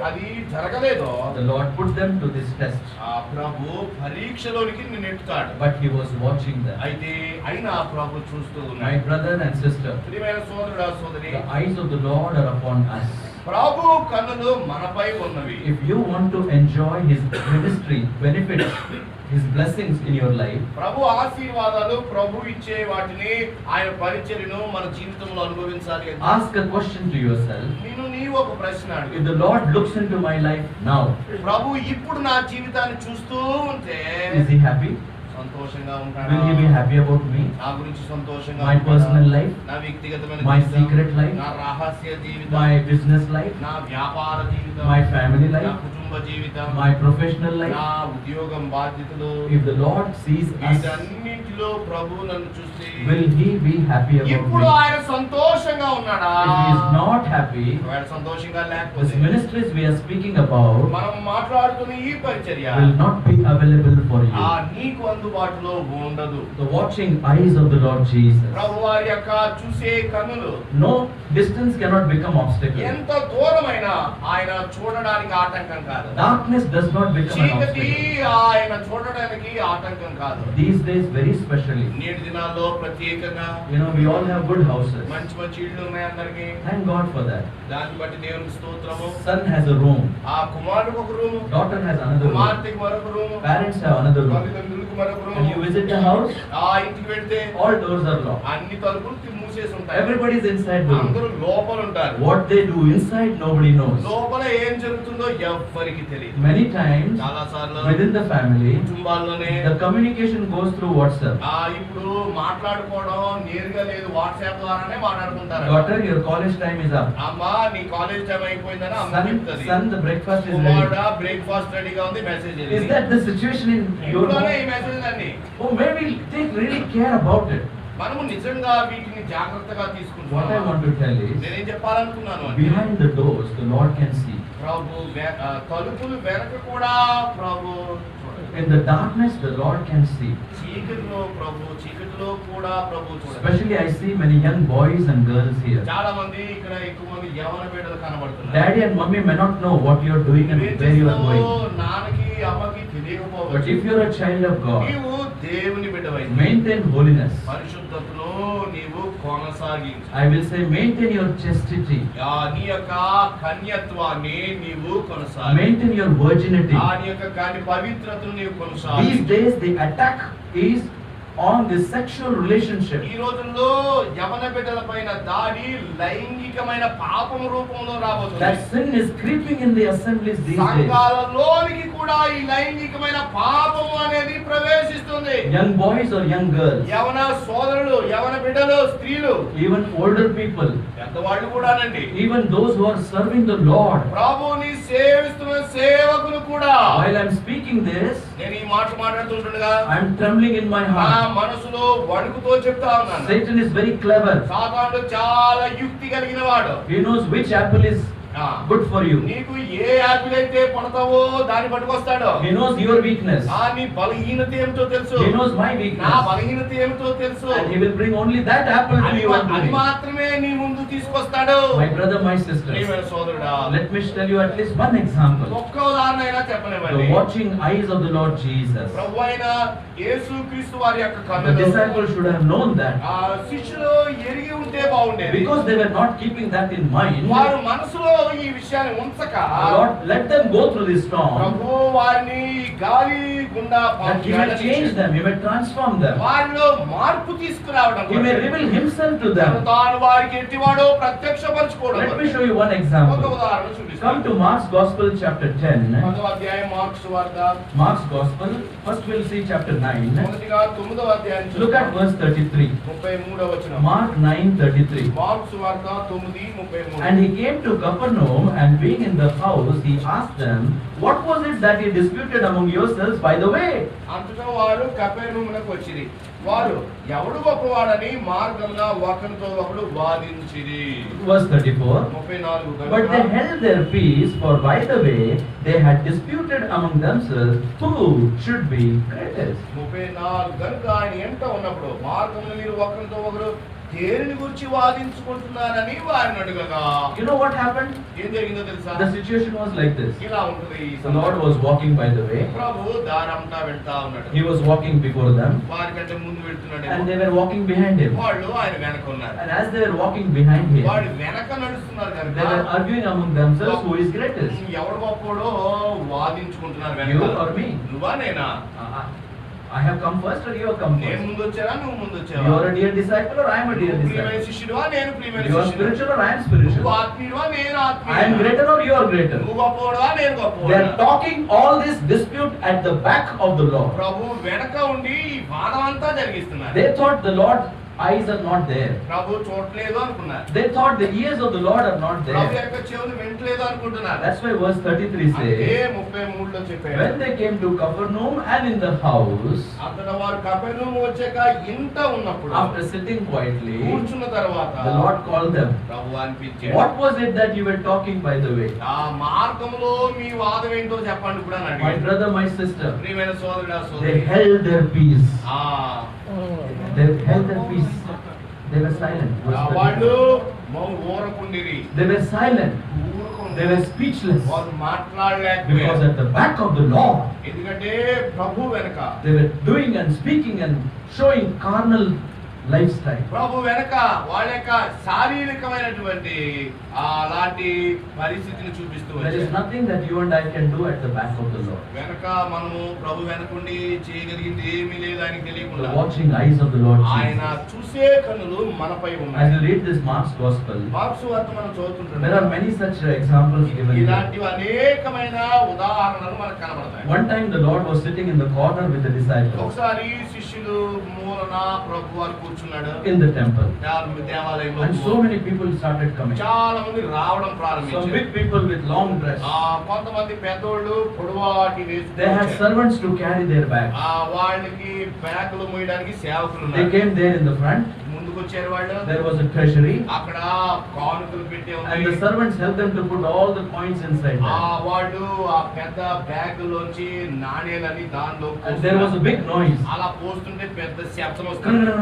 అది జరగలేదో the Lord put them to this test. ఆ ప్రభు పరీక్షలోనికి నెట్టుతాడు. But he was watching them. అయితే అయినా ప్రభు చూస్తూ My ఉన్నాడు. brother and sister, ప్రియమైన సోదరుడా సోదరి, the eyes of the Lord are upon us. ప్రభు కన్నులు మనపై ఉన్నవి. If you want to enjoy his ministry, benefits, his blessings in your life, ప్రభు ఆశీర్వాదాలు, ప్రభు ఇచ్చే వాటిని, ఆయన పరిచర్యను మన జీవితంలో అనుభవించాలి అంటే ask a question to yourself. నీవు ఒక ప్రశ్న అడుగు. If the Lord looks into my life now, ప్రభు ఇప్పుడు నా జీవితాన్ని చూస్తూ ఉంటే is he happy? సంతోషంగా ఉంటాడా? Will he be happy about me? నా గురించి సంతోషంగా My ఉంటాడా? personal life? నా వ్యక్తిగతమైన My జీవితం, secret life? నా రహస్య జీవితం, My business life? నా వ్యాపార జీవితం, My family నా life? కుటుంబ జీవితం, My professional life? నా ఉద్యోగం బాధ్యతలు, If the Lord sees us, వీటన్నింటిలో ప్రభు నన్ను చూసి will he be happy about ఇప్పుడు me? ఆయన సంతోషంగా ఉన్నాడా? If he is not happy, ఒకవేళ సంతోషంగా this లేకపోతే ministries we are speaking about మనం మాట్లాడుతున్న ఈ పరిచర్య will not be available for ఆ you. నీకు అందుబాటులో ఉండదు. The watching eyes of the Lord Jesus. ప్రభు వారి యొక్క చూసే కన్నులు No distance cannot become obstacle. ఎంత దూరమైనా ఆయన చూడడానికి ఆటంకం కాదు. Darkness does not become an చీకటి obstacle. ఆయన చూడడానికి ఆటంకం కాదు. These days very specially. నేటి దినాల్లో ప్రత్యేకంగా You know, we all have good houses. మంచి మంచి ఇళ్ళు ఉన్నాయి అందరికి. Thank God for that. దాన్ని బట్టి దేవునికి స్తోత్రము. Son has a room. ఆ కుమారుడికి ఒక room, Daughter has another room. కుమార్తెకి మరొక room, Parents have another room. తల్లిదండ్రులకు మరొక When you room. visit the house, ఆ ఇంటికి వెళ్తే all doors are locked. అన్ని తలుపులు మూసేసి ఉంటాయి. Everybody is inside the room. అందరూ లోపల ఉంటారు. What they do inside, nobody knows. లోపల ఏం జరుగుతుందో ఎవ్వరికి తెలియదు. Many times, చాలా సార్లు within the family, కుటుంబాల్లోనే the communication goes through WhatsApp. ఇప్పుడు మాట్లాడుకోవడం నేరుగా లేదు, వాట్సాప్ ద్వారానే మాట్లాడుకుంటారు. Daughter, your college time is up. అమ్మా నీ కాలేజ్ టైం అయిపోయిందని అమ్మ Son, చెప్తుంది. son, the breakfast is కుమారుడా ready. బ్రేక్ఫాస్ట్ రెడీగా ఉంది, message Is that the situation in your ఇంట్లోనే ఈ home? మెసేజ్ అన్ని. Oh, maybe take really care about it. మనము నిజంగా వీటిని జాగ్రత్తగా What I తీసుకుంటున్నాం. want to tell is, నేనేం చెప్పాలనుకున్నాను అంటే behind the doors, the Lord can see. ప్రభు తలుపులు వెనక కూడా ప్రభు చూడడు. In the darkness, the Lord can see. చీకటిలో కూడా ప్రభు చూడడు. Especially, I see many young boys and girls here. చాలా మంది ఇక్కడ ఎక్కువ మంది యవన బిడ్డలు కనబడుతున్నారు. Daddy and mommy may not know what you are doing and where you are going. నాన్నకి అమ్మకి But తెలియకపోవచ్చు. if you are a child of God, నీవు దేవుని బిడ్డవై maintain holiness. పరిశుద్ధతను నీవు కొనసాగించు. I will say, maintain your chastity. నీ యొక్క కన్యత్వాన్ని నీవు కొనసాగించు. Maintain your virginity. నీ యొక్క పవిత్రతను నీవు కొనసాగించు. These days, the attack is on the sexual relationship. ఈ రోజుల్లో యవన బిడ్డల పైన దాడి లైంగికమైన పాపం రూపంలో రాబోతుంది. That sin is creeping in the assemblies these days. సంఘాలలోనికి కూడా ఈ లైంగికమైన పాపము అనేది ప్రవేశిస్తుంది. ఉంది. Young boys or young girls, యవన సోదరులు, యవన బిడ్డలు, స్త్రీలు, even older people, పెద్దవాళ్ళు కూడానండి, even those who are serving the Lord. ప్రభువుని సేవిస్తున్న సేవకులు కూడా. While I'm speaking this, నేను ఈ మాట మాట్లాడుతుండగా I'm trembling in my నా heart. మనసులో వణుకుతో చెప్తా ఉన్నాను. Satan is very clever. సాతానుడు చాలా యుక్తి కలిగిన వాడు. He knows which apple is good for you. నీకు ఏ యాపిల్ అయితే పడతావో దాన్ని పట్టుకొస్తాడు. He knows your weakness. నీ బలహీనత ఏమిటో తెలుసు. He knows my నా weakness. బలహీనత ఏమిటో తెలుసు. And he will bring only that apple to you and to అది me. మాత్రమే నీ ముందు తీసుకొస్తాడు. My brother, my sister, ప్రియమైన సోదరుడా, let me tell you at least one example. ఒక్క ఉదాహరణ అయినా The చెప్పనివ్వండి. watching eyes of the Lord Jesus. ప్రభువైన యేసుక్రీస్తు వారి యొక్క The కన్నులు disciples should have known that. ఆ శిష్యులు ఎరిగి ఉంటే బాగుండేది. Because they were not keeping that in mind, వారు మనసులో ఈ విషయాన్ని ఉంచక Lord let them go through this storm, ప్రభు వారిని గాలి గుండా that He may change them, He may transform them, వారిలో మార్పు తీసుకురావడం He may reveal Himself to them. తాను వారికి ఎట్టివాడో ప్రత్యక్షపరచుకోవడం. Let me show you one ఒక example. ఉదాహరణ చూపిస్తాను. Come to Mark's Gospel chapter 10. 10వ అధ్యాయం మార్కు సువార్త. Mark's Gospel, first we'll see chapter 9. మొదటిగా 9వ అధ్యాయం Look at verse 33. 33వ వచనం. Mark 9:33. మార్కు సువార్త 9:33. And he came to Capernaum, and being in the house, he asked them, what was it that ye disputed among yourselves by the way? అంతటా వారు కపెర్నహూమునకు వచ్చిరి. వారు ఎవడు గొప్పవాడని మార్గమున ఒకరితో ఒకడు వాదించిరి. Verse 34. 34. But they held their peace, for by the way they had disputed among themselves who should be greatest. 34 గనుక ఆయన ఎంట ఉన్నప్పుడు మార్గమున మీరు ఒకరితో ఒకరు దేనిని గురించి వాదించుకుంటున్నారని వారిని అడగగా, You know what happened? ఏం జరిగిందో తెలుసా? The situation was like this. ఇలా ఉంటుంది ఈ The Lord was walking by the way. ప్రభు దారంతా వెళ్తా ఉన్నాడు. He was walking before them, వారికంటే ముందు వెళ్తున్నాడు. and they were walking behind him. వాళ్ళు ఆయన వెనక ఉన్నారు. And as they were walking behind him, వాడు వెనక నడుస్తున్నారు they were కనుక arguing among themselves who is greatest, ఎవడు గొప్పడో వాదించుకుంటున్నారు you వెనక. or me. నువ్వా నేనా? I have come first or you have come నేను first? ముందు వచ్చారా నువ్వు ముందు You వచ్చావా? are a dear disciple or I am a dear నువ్వు ప్రియమైన disciple? శిష్యుడువా నేను ప్రియమైన You are శిష్యుడు? spiritual or I am నువ్వు spiritual? ఆత్మీయుడువా నేను I am ఆత్మీయుడు? greater or you are greater? నువ్వు గొప్పవాడువా నేను They గొప్పవాడు? are talking all this dispute at the back of the Lord. ప్రభు వెనక ఉండి ఈ వాదం అంతా జరిగిస్తున్నారు. They thought the Lord's eyes are not there. ప్రభు చూడలేదు అనుకున్నారు. They thought the ears of the Lord are not Prabhu there. యొక్క చెవులు వింటలేదు అనుకుంటున్నారు. That's why verse 33 అదే says, 33లో చెప్పారు. when they came to Capernaum and in the house, అక్కడ వారు కపెర్నహూము వచ్చాక ఇంట ఉన్నప్పుడు after sitting quietly, కూర్చున్న తర్వాత the Lord called them. ప్రభు అనిపించాడు. What was it that you were talking by the way? ఆ మార్గంలో మీ వాదం ఏంటో చెప్పండి కూడా అని My అడిగాడు. brother, my sister, ప్రియమైన సోదరుడా they సోదరి, held their peace. ఆ They held their peace. They were silent. Verse 34. వాళ్ళు ఊరకుండిరి. They were silent. ఊరకుండి. They were speechless. వాళ్ళు Because మాట్లాడలేకపోయారు. at the back of the Lord, ఎందుకంటే ప్రభు వెనక, they were doing and speaking and showing carnal lifestyle. ప్రభు వెనక వాళ్ళ యొక్క శారీరకమైనటువంటి అలాంటి పరిస్థితిని చూపిస్తూ There is వచ్చారు. nothing that you and I can do at the back of the Lord. వెనక మనము ప్రభు వెనకుండి చేయగలిగింది ఏమీ లేదు ఆయనకి The తెలియకుండా. watching eyes of the Lord ఆయన Jesus. చూసే కన్నులు మనపై As ఉన్నాయి. you read this Mark's Gospel, mark సువార్త మనం there are చదువుతుంటాం. many such examples given here. ఇలాంటివి అనేకమైన ఉదాహరణలు మనకు కనబడతాయి. One time the Lord was sitting in the corner with the disciples ఒకసారి శిష్యులు మూలన ప్రభు వారు కూర్చున్నాడు in the temple. దేవాలయంలో. And so many people started coming. చాలా మంది రావడం Some ప్రారంభించారు. big people with long dress. కొంతమంది పెద్దోళ్ళు పొడవాటి They had వేసుకుని servants to carry their bags. వాళ్ళకి బ్యాగులు మోయడానికి సేవకులు They ఉన్నారు. came there in the front. ముందుకు వచ్చారు వాళ్ళు. There was a treasury. అక్కడ కానుకలు పెట్టే And the ఉంది. servants helped them to put all the coins inside there. వాళ్ళు ఆ పెద్ద బ్యాగులోంచి నాణేలని దానిలో And there was a పోస్తున్నారు. big noise. అలా పోస్తుంటే పెద్ద శబ్దం వస్తుంది.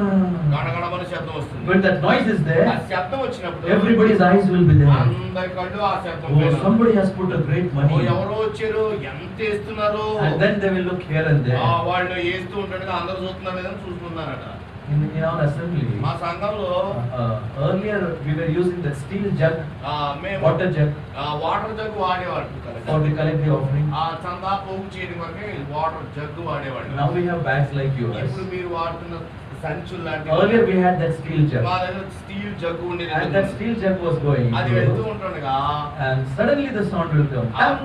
గణగణమని శబ్దం వస్తుంది. When that noise is ఆ there, శబ్దం వచ్చినప్పుడు everybody's eyes will be there. అందరి కళ్ళు ఆ శబ్దం Oh, పైన. somebody has put a great oh, money. ఎవరో వచ్చారు ఎంత వేస్తున్నారు. And then they will look here and there. వాళ్ళు వేస్తూ ఉంటాడుగా అందరూ చూస్తున్నారు లేదని చూసుకున్నారట. In our assembly, మా సంఘంలో earlier we were using that steel jug, మేము water jug, వాటర్ జగ్గు వాడేవాడు. for the collective offering. ఆ చందా పోగు చేయడం వరకే వాటర్ జగ్గు వాడేవాడు. Now we have bags like yours. ఇప్పుడు మీరు వాడుతున్న సంచులు లాంటి Earlier we had that steel jug. మా దగ్గర స్టీల్ జగ్గు ఉండేది. And that steel jug was going. అది వెళ్తూ ఉంటుండగా And suddenly the sound will come. Tam,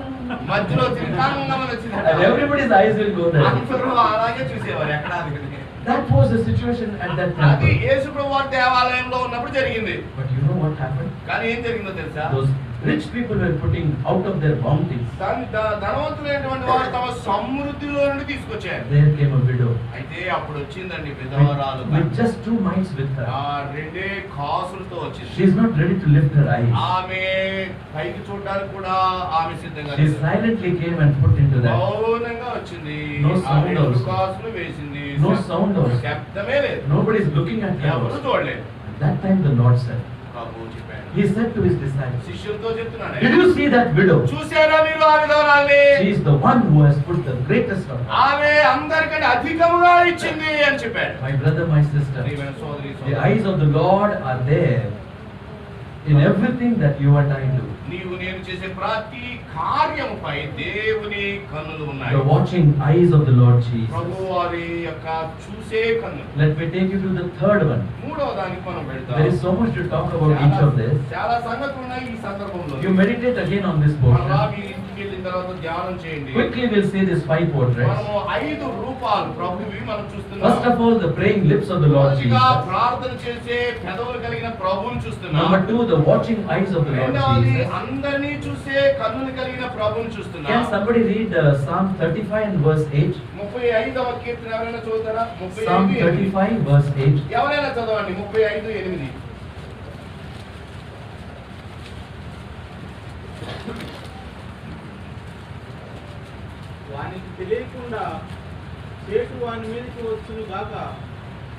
మధ్యలో తిరుగుతామని వచ్చింది. And everybody's eyes will go there. అందరూ అలాగే చూసేవారు ఎక్కడ అనుకుని. That was the situation at that అది time. యేసు ప్రభువారి దేవాలయంలో ఉన్నప్పుడు జరిగింది. But you know what happened? కానీ ఏం జరిగిందో తెలుసా? Those rich people were putting out of their bounties. ధనవంతులైనటువంటి వారు తమ సమృద్ధిలో నుండి తీసుకొచ్చారు. There came a widow అయితే అప్పుడు వచ్చిందండి విధవరాలు with just 2 mites with her. ఆ రెండే కాసులతో వచ్చింది. She is not ready to lift her eyes. ఆమె పైకి చూడడానికి కూడా ఆమె సిద్ధంగా She లేదు. silently came and put into that. మౌనంగా వచ్చింది. No ఆ sound రెండు also. కాసులు వేసింది. No sound also. శబ్దమే లేదు. Nobody is looking at her. ఎవరు చూడలేదు. At that time the Lord said, ప్రభువు చెప్పాడు. He said to his disciples, శిష్యులతో చెప్తున్నాడు. did you see that widow? చూసారా మీరు ఆ విధవరాల్ని? She is the one who has put the greatest of. ఆమె అందరికంటే అధికముగా ఇచ్చింది అని చెప్పాడు. My brother, my sister, ప్రియమైన సోదరి the సోదరుడు, eyes of the Lord are there in everything that you and I do. నీవు నేను చేసే ప్రతి కార్యముపై దేవుని కన్నులు ఉన్నాయి. The watching eyes of the Lord Jesus. ప్రభువారి యొక్క చూసే కన్నులు. Let me take you to the third one. మూడవ దానికి మనం వెళ్తాం. There is so much to talk about each of this. చాలా సంగతులు ఉన్నాయి ఈ సందర్భంలో. You meditate again on this మరలా portion. మీ ఇంటికి వెళ్ళిన తర్వాత ధ్యానం చేయండి. Quickly we'll see these 5 portraits. మనము 5 రూపాలు ప్రభువి మనం చూస్తున్నాం. First of all, the praying lips of the Lord మొదటిగా Jesus. ప్రార్థన చేసే పెదవులు కలిగిన ప్రభువుని చూస్తున్నాం. Number 2, the watching eyes of the Lord రెండవది Jesus. అందరినీ చూసే కన్నులు కలిగిన ప్రభువుని చూస్తున్నాం. Can somebody read Psalm 35 and verse 8? 35వ కీర్తన ఎవరైనా చదువుతారా? Psalm 35 verse 8. ఎవరైనా చదవండి. 35:8. వానికి తెలియకుండా చేటు వాని మీదకి వచ్చును గాక,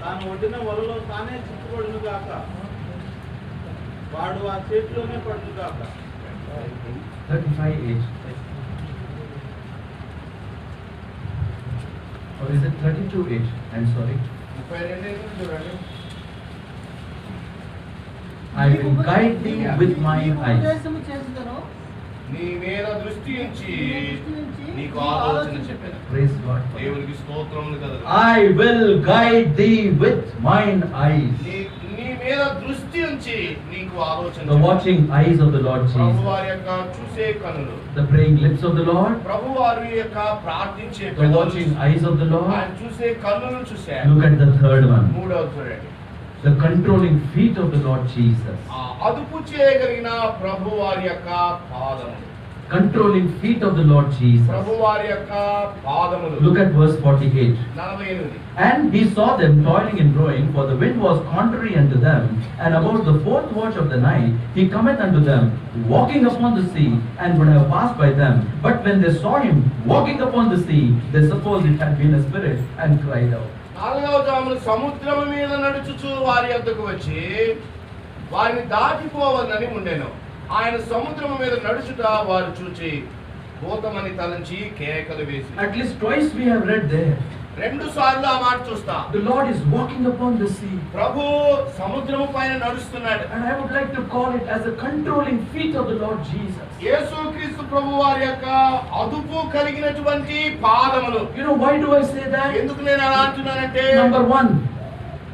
తాను వడ్డిన వలలో తానే చిక్కుబడును గాక, వాడు ఆ చేతిలోనే పడును గాక. 35:8. Or is it 32:8? I'm sorry. 32 చూడండి. I will guide thee with mine eyes. ఉపదేశము చేసేదను, నీ మీద దృష్టి ఉంచి దృష్టి నుంచి నీకు ఆలోచన చెప్పాను. Praise God. దేవునికి స్తోత్రములు కదా. I will guide thee with mine eyes. నీ మీద దృష్టి ఉంచి నీకు ఆలోచన The watching eyes of the Lord Jesus. ప్రభువారి యొక్క చూసే కన్నులు. The praying lips of the Lord. ప్రభువారి యొక్క ప్రార్థించే The పెదవులు. watching eyes of the Lord. ఆయన చూసే కన్నులను చూశారు. Look at the third one. మూడవ చూడండి. The controlling feet of the Lord Jesus. ఆ అదుపు చేయగలిగిన ప్రభువారి యొక్క పాదములు. Controlling feet of the Lord Jesus. ప్రభువారి యొక్క పాదములు. Look at verse 48. 48. And he saw them toiling and rowing, for the wind was contrary unto them. And about the 4th watch of the night, he cometh unto them, walking upon the sea, and would have passed by them. But when they saw him walking upon the sea, they supposed it had been a spirit, and cried out. 4వ జామున సముద్రము మీద నడుచుచు వారి యొద్దకు వచ్చి వారిని దాటిపోవద్దని ఉండెను. ఆయన సముద్రము మీద నడుచుట వారు చూచి భూతమని తలంచి కేకలు వేసి. At least twice we have read there. 2 సార్లు ఆ మాట చూస్తా. The Lord is walking upon the sea. ప్రభు సముద్రము పైన నడుస్తున్నాడు. And I would like to call it as the controlling feet of the Lord Jesus. యేసుక్రీస్తు ప్రభు వారి యొక్క అదుపు కలిగినటువంటి పాదములు. You know why do I say that? ఎందుకు నేను అలా అంటున్నానంటే, Number 1,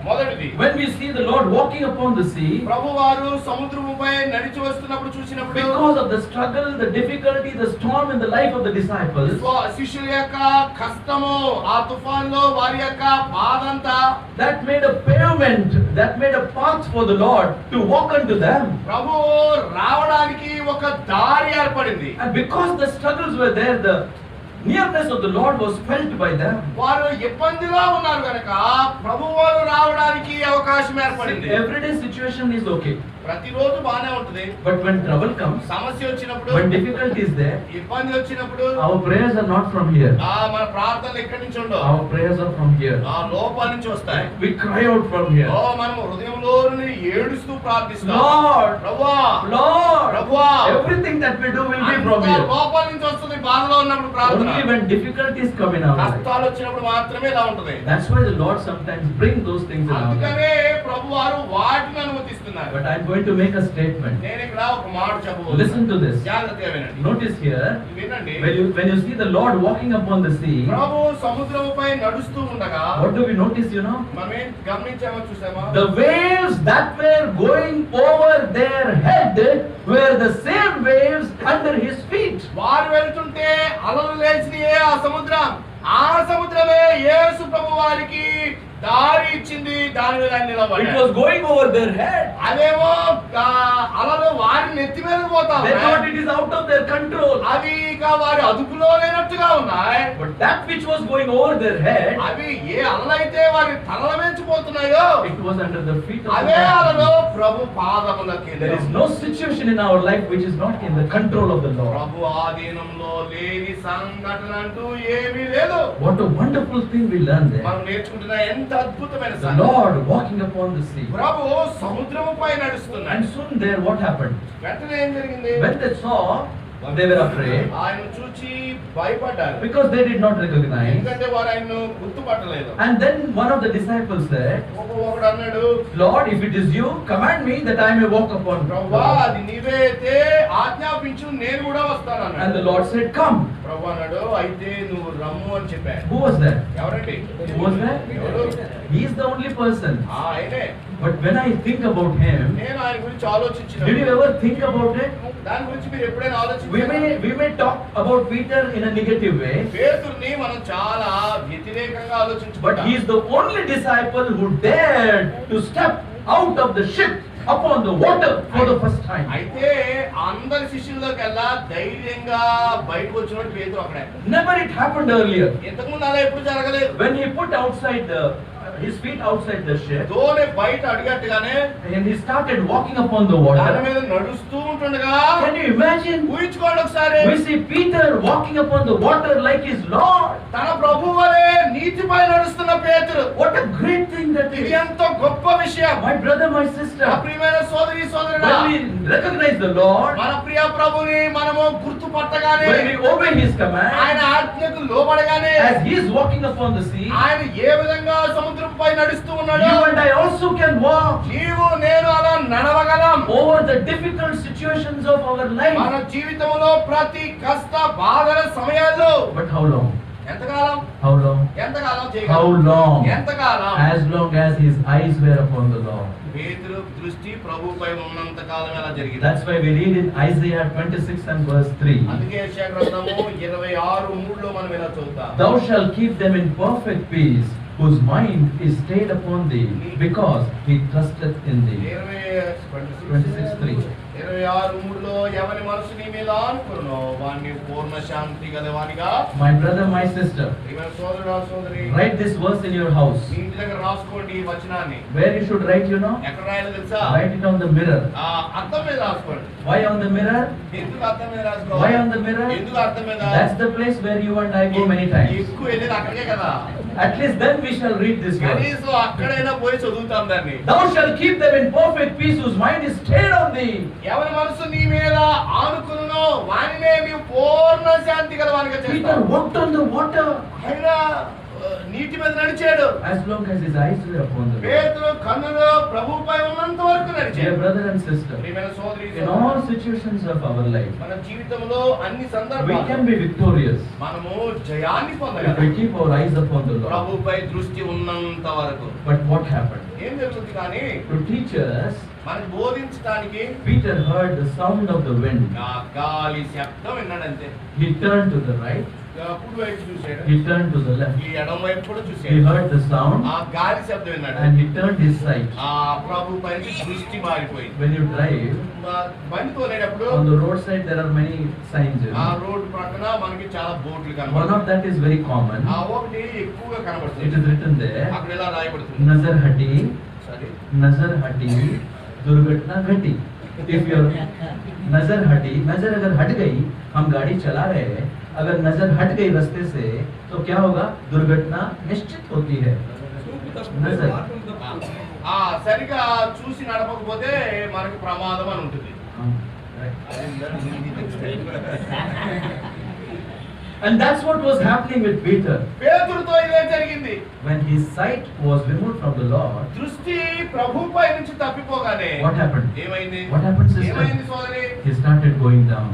మొదటిది when we see the Lord walking upon the sea, ప్రభు వారు సముద్రముపై నడిచి వస్తున్నప్పుడు చూసినప్పుడు because of the struggle, the difficulty, the storm in the life of the disciples, శిష్యుల యొక్క కష్టము, ఆ తుఫాన్లో వారి యొక్క బాధంతా that made a pavement, that made a path for the Lord to walk unto them. ప్రభు రావడానికి ఒక దారి ఏర్పడింది. And because the struggles were there, the nearness of the Lord was felt by them. వారు ఇబ్బందిలో ఉన్నారు కనుక ప్రభు వారు రావడానికి అవకాశం ఏర్పడింది. Everyday situation is okay, ప్రతిరోజు బానే ఉంటుంది. but when trouble comes, సమస్య వచ్చినప్పుడు, when difficulty is there, ఇబ్బంది వచ్చినప్పుడు our prayers are not from here. మన ప్రార్థనలు ఎక్కడి నుంచి ఉండవు, Our prayers are from here. ఆ లోపల నుంచి వస్తాయి. We cry out from here. మనం హృదయంలో నుండి ఏడుస్తూ ప్రార్థిస్తాం. Lord, ప్రభువా, Lord, ప్రభువా, everything that we do will be from అంతా here. లోపల నుంచి వస్తుంది. బాధలో ఉన్నప్పుడు ప్రార్థన. Only when difficulties come in our life. కష్టాలు వచ్చినప్పుడు మాత్రమే ఇలా ఉంటుంది. That's why the Lord sometimes bring those things in our life. అందుకనే ప్రభు వారు వాటిని అనుమతిస్తున్నారు. But I'm going to make a statement. నేను ఇక్కడ ఒక మాట చెప్పబోతున్నాను. Listen to this. జాగ్రత్తగా వినండి. Notice here, వినండి. when you see the Lord walking upon the sea, ప్రభు సముద్రముపై నడుస్తూ ఉండగా what do we notice, you know? మనం ఏం గమనించామో చూసామా? The waves that were going over their head were the same waves under his feet. వారు వెళ్తుంటే అలలు లేచినాయే ఆ సముద్రం. ఆ సముద్రమే యేసు ప్రభు వారికి దారి ఇచ్చింది. దాని మీద ఆయన It నిలబడ్డాడు. was going over their head. అవేమో అలలు వారి నెత్తి మీద పోతా They thought ఉన్నాయి. it is out of their control. అవి ఇక వారి అదుపులో లేనట్టుగా ఉన్నాయి. But that which was going over their head, అవి ఏ అలలైతే వారి తలల మించిపోతున్నాయో it was under the feet of the అవే అలలు Lord. Prabhu పాదములకి. There is no situation in our life which is not in the control of the Lord. ప్రభు ఆధీనంలో లేని సంఘటన అంటూ ఏమీ లేదు. What a wonderful thing we learn there. మనం నేర్చుకుంటున్న ఎంత అద్భుతమైన The సంగతి. Lord walking upon the sea. ప్రభు సముద్రముపై నడుస్తున్నాడు. And soon there what happened? వెంటనే ఏం జరిగింది? When they saw, they were afraid ఆయన చూచి భయపడ్డారు. because they did not recognize. ఎందుకంటే వారు ఆయన్ను గుర్తుపట్టలేదు. And then one of the disciples said, ఒకడు అన్నాడు, Lord, if it is you, command me that I may walk upon the ప్రభువా water. అది నీవే అయితే ఆజ్ఞాపించు, నేను కూడా వస్తాను And అన్నాడు. the Lord said, come. ప్రభు అన్నాడు, అయితే నువ్వు రమ్ము అని చెప్పాడు. Who was that? ఎవరండి? Who was that? ఎవరు? He is the only person. ఆయనే. But when I think about him, నేను ఆయన గురించి ఆలోచించిన did you ever think about it? దాని గురించి మీరు ఎప్పుడైనా We ఆలోచించారా? may talk about Peter in a negative way, పేతురుని మనం చాలా వ్యతిరేకంగా but ఆలోచించుకుంటాం. he is the only disciple who dared to step out of the ship upon the water for the first time. అయితే అందరి శిష్యుల్లోకెల్లా ధైర్యంగా బయటకు వచ్చినట్టు పేతురు అక్కడే. Never it happened earlier. ఇంతకుముందు అలా ఎప్పుడు జరగలేదు. When he put his feet outside the ship, దోణి బయట అడిగట్టుగానే and he started walking upon the దాని water. మీద నడుస్తూ ఉంటుండగా Can you imagine? ఊహించుకోండి ఒకసారి. We see Peter walking upon the water like his Lord. తన ప్రభు వలె నీతిపై నడుస్తున్న పేతురు. What a great thing that ఇది is. ఎంతో గొప్ప విషయం. My brother, my నా sister, ప్రియమైన సోదరి సోదరుడా, when we recognize the Lord, మన ప్రియ ప్రభుని మనము గుర్తుపట్టగానే, when we obey his command, ఆయన ఆజ్ఞకు లోబడగానే, as he is walking upon the sea, ఆయన ఏ విధంగా సముద్రంపై నడుస్తూ ఉన్నాడు, you and I also can walk నీవు నేను అలా నడవగలం. over the difficult situations of our మన life. జీవితంలో ప్రతి కష్ట బాధల సమయాల్లో But how long? ఎంతకాలం How long? ఎంతకాలం How చేయగలం? long? ఎంతకాలం? As long as his eyes were upon the Lord. పేతురు దృష్టి ప్రభుపై ఉన్నంత కాలం ఎలా జరిగింది. That's why we read in Isaiah 26 and verse 3. అందుకే యెషయా గ్రంథము 26:3లో మనం ఇలా చదువుతాం. Thou shalt keep them in perfect peace, whose mind is stayed upon thee, because he trusteth in thee. 26:3 26:3లో ఎవరి మనసు నీ మీద ఆనుకున్నో వాణ్ణి పూర్ణ శాంతి గలవానిగా. My brother, my sister, ప్రియమైన సోదరుడా సోదరి, write this verse in your house. మీ ఇంటి దగ్గర రాసుకోండి ఈ వచనాన్ని. Where you should write, you know? ఎక్కడ రాయాలో తెలుసా? Write it on the mirror. ఆ అద్దం మీద రాసుకోండి. Why on the mirror? ఎందుకు అద్దం మీద Why రాసుకోవాలి? on the mirror? ఎందుకు అద్దం మీద? That's the place where you and I go many times. ఎక్కువ వెళ్ళేది అక్కడికే కదా. At least then we shall read this verse. కనీసం అక్కడైనా పోయి చదువుతాం దాన్ని. Thou shalt keep them in perfect peace, whose mind is stayed on thee. ఎవరి మనసు నీ మీద ఆనుకున్నో వానినే నీవు పూర్ణ శాంతి గలవానిగా Peter చేస్తావు. walked on the water ఆయన నీటి మీద నడిచాడు. as long as his eyes were upon the Lord. పేతురు కన్నులు ప్రభువుపై ఉన్నంత వరకు Dear నడిచాడు. brother and sister, ప్రియమైన సోదరి in all situations of our life, మన జీవితంలో అన్ని we సందర్భాల్లో can be victorious మనము జయాన్ని if పొందగలం. we keep our eyes upon the Lord. ప్రభువుపై దృష్టి ఉన్నంత వరకు. But what happened? ఏం జరుగుతుంది కానీ To teach us, మనకు బోధించడానికి Peter heard the sound of the wind. ఆ గాలి శబ్దం విన్నాడంతే. He turned to the right, అప్పుడు వైపు చూశాడు, he turned to the left. ఈ ఎడమ వైపు కూడా He చూశాడు. heard the sound ఆ గాలి శబ్దం విన్నాడు. and he turned his sight. ఆ ప్రభు పై దృష్టి మారిపోయింది. When you drive, బండి తోలేటప్పుడు on the roadside there are many signs. You ఆ know. రోడ్డు ప్రక్కన మనకి చాలా బోర్డులు One కనబడతాయి. of that is very common. ఆ ఒకటి ఎక్కువగా It కనబడుతుంది. is written there, అక్కడ ఇలా రాయబడుతుంది. Nazar hati, సరే Nazar hati, दुर्घटना घटी. If your नजर हटी, नजर अगर हट गई, हम गाड़ी चला रहे हैं, अगर नजर हट गई रास्ते से तो क्या होगा? दुर्घटना निश्चित होती है. नजर. ఆ సరిగా చూసి నడపకపోతే మనకి ప్రమాదం అని ఉంటుంది. हाँ, right. And that's what was happening with Peter. పేతురుతో ఇదే జరిగింది. When his sight was removed from the Lord, దృష్టి ప్రభుపై నుంచి తప్పిపోగానే what happened? ఏమైంది? What happened, sister? ఏమైంది సోదరి? He started going down.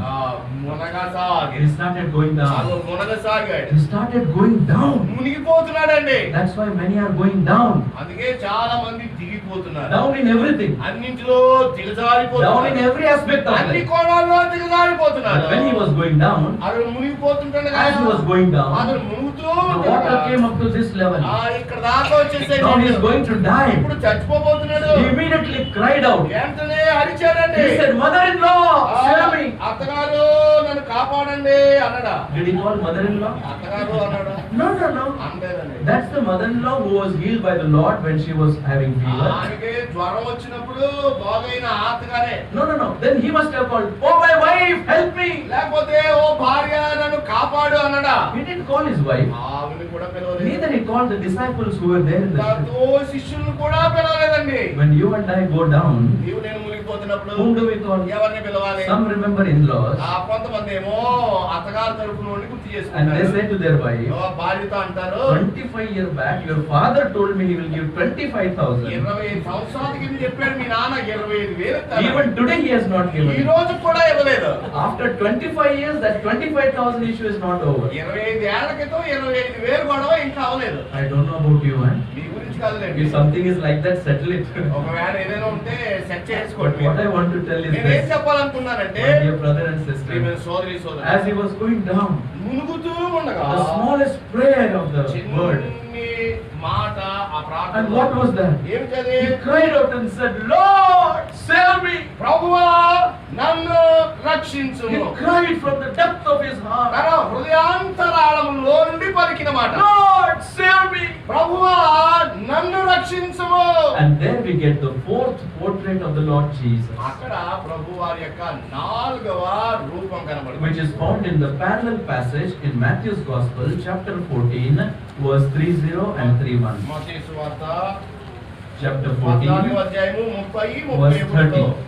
మునగసాగి. He started going down. మునగసాగాడు. He started going down. మునిగిపోతున్నాడండి. That's why many are going down. అందుకే చాలా మంది దిగిపోతున్నారు. Down in everything. అన్నింటిలో Down in దిగజారిపోతున్నారు. every aspect of అన్ని life. కోణాల్లో దిగజారిపోతున్నారు. But when he was going down, అతను మునిగిపోతుంటాడు as he was going down, అతను మునుగుతూ the water came up to this level. ఇక్కడ దాకా వచ్చేసాడు. Now he is going to die. ఇప్పుడు చచ్చిపోబోతున్నాడు. He immediately cried out. వెంటనే అరిచాడండి. He said, "Mother-in-law, save me." అత్తగారు నన్ను కాపాడండి అన్నాడా? Did he call mother-in-law? అత్తగారు అన్నాడా? No, no, no. అనలేదండి. That's the mother-in-law who was healed by the Lord when she was having fever. ఆయనకి జ్వరం వచ్చినప్పుడు బాగైన అత్తగారే. No, no, no. Then he must have called, "Oh, my wife, help me." లేకపోతే ఓ భార్య నన్ను కాపాడు అన్నాడా? He didn't call his wife. ఆవిని కూడా పిలవలేదు. Neither he called the disciples who were there in the ship. తో శిష్యులను కూడా పిలవలేదండి. When you and I go down, నీవు నేను మునిగిపోతున్నప్పుడు whom do we call? ఎవరిని పిలవాలి? Some remember in-laws, కొంతమంది ఏమో అత్తగారు తరపున నుండి గుర్తు and they చేసుకుంటారు. say to their wife, భార్యతో అంటారు, 25 years back, your father told me he will give 25,000. 25 సంవత్సరాల కింద చెప్పాడు మీ నాన్న 25,000 Even today he has not ఈ given. రోజు కూడా ఇవ్వలేదు. After 25 years, that 25,000 issue is not over. 25 ఏళ్ల క్రితం 25,000 గొడవ ఇంకా అవ్వలేదు. I don't know about you, eh? మీ గురించి కాదులేండి. If something is like that, settle it. ఒకవేళ ఏదైనా ఉంటే సెట్ But చేసుకోండి. what I want to tell is నేను ఏం this, చెప్పాలనుకున్నానంటే, my dear brother and sister, ప్రియమైన సోదరి సోదరు, as he was going down, మునుగుతూ ఉండగా the smallest prayer of the word, చిన్ని మాట ఆ ప్రార్థన. and what was that? ఏమిటది? He cried out and said, "Lord, save me." ప్రభువా నన్ను He రక్షించుము. cried from the depth of his heart, తన హృదయాంతరాళములో నుండి పలికిన మాట. "Lord, save me." ప్రభువా నన్ను రక్షించుము. And there we get the fourth portrait of the Lord Jesus, అక్కడ ప్రభు వారి యొక్క 4వ రూపం కనబడుతుంది. which is found in the parallel passage in Matthew's Gospel, chapter 14, verse 30 and 31. మత్తయి సువార్త Chapter 14వ 14, అధ్యాయము 30 verse 30. 31.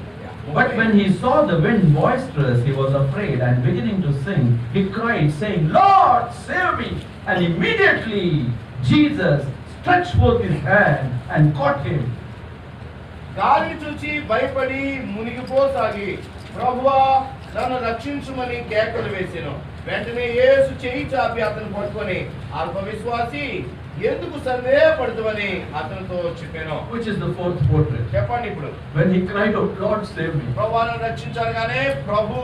But when he saw the wind boisterous, he was afraid, and beginning to sing, he cried, saying, "Lord, save me!" And immediately Jesus stretched forth his hand and caught him. గాలిని చూచి భయపడి మునిగిపోసాగి, ప్రభువా నన్ను రక్షించుమని కేకలు వేసెను. వెంటనే యేసు చెయ్యి చాపి అతను పట్టుకొని, అల్ప విశ్వాసి ఎందుకు సందేహపడుతువని అతనితో చెప్పాను. Which is the fourth portrait. చెప్పండి ఇప్పుడు. When he cried out, "Lord, save me!" ప్రభువా నన్ను రక్షించగానే ప్రభు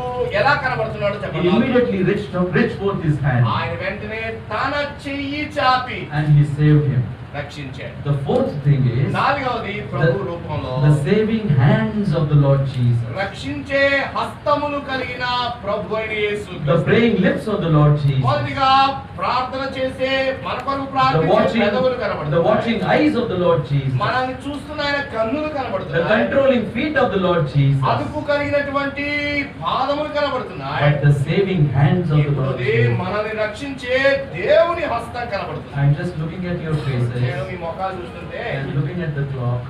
ఎలా కనబడుతున్నాడో he చెప్పండి. immediately reached forth his hand ఆయన వెంటనే తన చెయ్యి చాపి and he saved him. రక్షించాడు. The fourth thing is 4వది ప్రభు రూపంలో the saving hands of the Lord Jesus. రక్షించే హస్తములు కలిగిన ప్రభు అయిన యేసు The praying lips of the Lord Jesus. మొదటిగా ప్రార్థన చేసే మన కొరకు The ప్రార్థించే పెదవులు కనబడుతున్నాయి. watching eyes of the Lord Jesus. మనల్ని చూస్తున్న ఆయన కన్నులు The కనబడుతున్నాయి. controlling feet of the Lord Jesus. అదుపు కలిగినటువంటి పాదములు కనబడుతున్నాయి. But the saving hands of the Lord ఇప్పుడు Jesus. మనల్ని రక్షించే దేవుని హస్తం కనబడుతుంది. I'm just looking at your faces నేను మీ ముఖాలు చూస్తుంటే, and looking at the clock.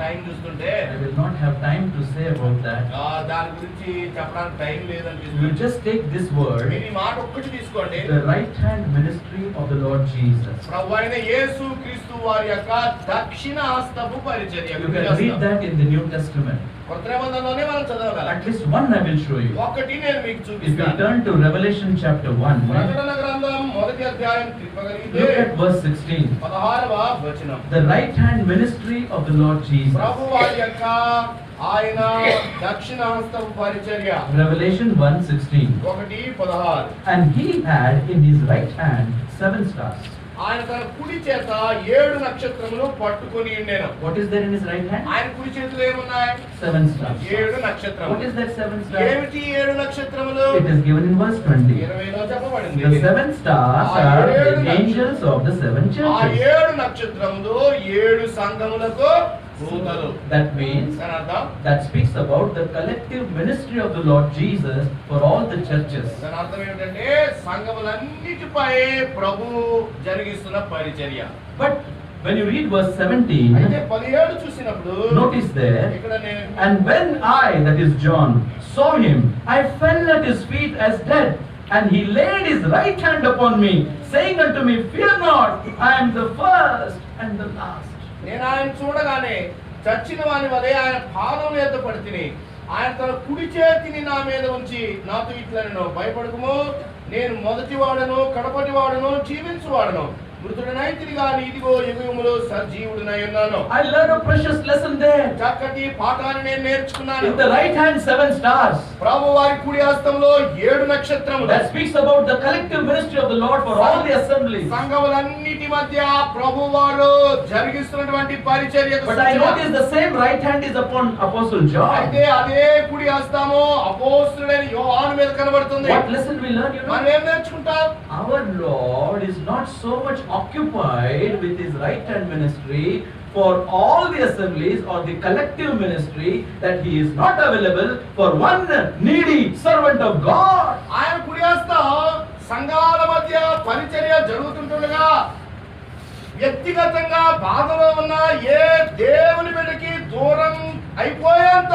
Time చూస్తుంటే I will not have time to say about that. దాని గురించి చెప్పడానికి time You లేదనిపిస్తుంది. just take this word, మీరు ఈ మాట ఒక్కటి తీసుకోండి. the right hand ministry of the Lord Jesus. ప్రభు అయిన యేసు క్రీస్తు వారి యొక్క దక్షిణ హస్తపు పరిచర్య. You can read that in the New Testament. కొత్త నిబంధనలోనే మనం చదవగలం. At least one I will show you. ఒకటి నేను మీకు If you చూపిస్తాను. turn to Revelation chapter 1, ప్రకటన గ్రంథం 1వ అధ్యాయం తిప్పగలిగితే look at verse 16. 16వ వచనం. The right hand ministry of the Lord Jesus. ప్రభు వారి యొక్క ఆయన దక్షిణ హస్తపు పరిచర్య. Revelation 1:16. 1:16. And he had in his right hand 7 stars. ఆయన తన కుడి చేత 7 నక్షత్రములు పట్టుకొని ఉండెను. What is there in his right hand? ఆయన కుడి చేతిలో ఏమున్నాయి? 7 stars. 7 What నక్షత్రములు. is that 7 stars? ఏమిటి 7 నక్షత్రములు? It is given in verse 20. 20లో చెప్పబడింది. The 7 stars are the angels of the 7 ఆ churches. 7 నక్షత్రములు 7 సంఘములకు దూతలు. That means దాని అర్థం, that speaks about the collective ministry of the Lord Jesus for all the churches. దాని అర్థం ఏమిటంటే సంఘములన్నిటిపై ప్రభు జరిగిస్తున్న పరిచర్య. But when you read verse 17, అయితే 17 చూసినప్పుడు notice there, ఇక్కడ నేను and when I, that is John, saw him, I fell at his feet as dead. And he laid his right hand upon me, saying unto me, Fear not, I am the first and the last. నేను ఆయన చూడగానే చచ్చిన వాని వలె ఆయన పాదం మీద పడితిని. ఆయన తన కుడి చేతిని నా మీద ఉంచి నాతో ఇట్లా నేను భయపడకము, నేను మొదటి వాడను కడపటి వాడను జీవించువాడను, మృతుడనైతిని గాని ఇదిగో యుగములో సజీవుడనై ఉన్నాను. I learned a precious lesson there. చక్కటి పాఠాన్ని నేను నేర్చుకున్నాను. In the right hand 7 stars. ప్రభు వారి కుడి హస్తంలో 7 నక్షత్రములు. That speaks about the collective ministry of the Lord for all the assemblies. సంఘములన్నిటి మధ్య ప్రభు వారు జరిగిస్తున్నటువంటి పరిచర్యకు But I noticed the same right hand is upon Apostle John. అయితే అదే కుడి హస్తము అపోస్తలుడైన యోహాను మీద కనబడుతుంది. What lesson we learn, you know? మనం ఏం నేర్చుకుంటాం? Our Lord is not so much occupied with his right hand ministry for all the assemblies or the collective ministry that he is not available for one needy servant of God. ఆయన కుడి హస్తం సంఘాల మధ్య పరిచర్య జరుగుతుంటుండగా వ్యక్తిగతంగా బాధలో ఉన్న ఏ దేవుని బిడ్డకి దూరం అయిపోయేంత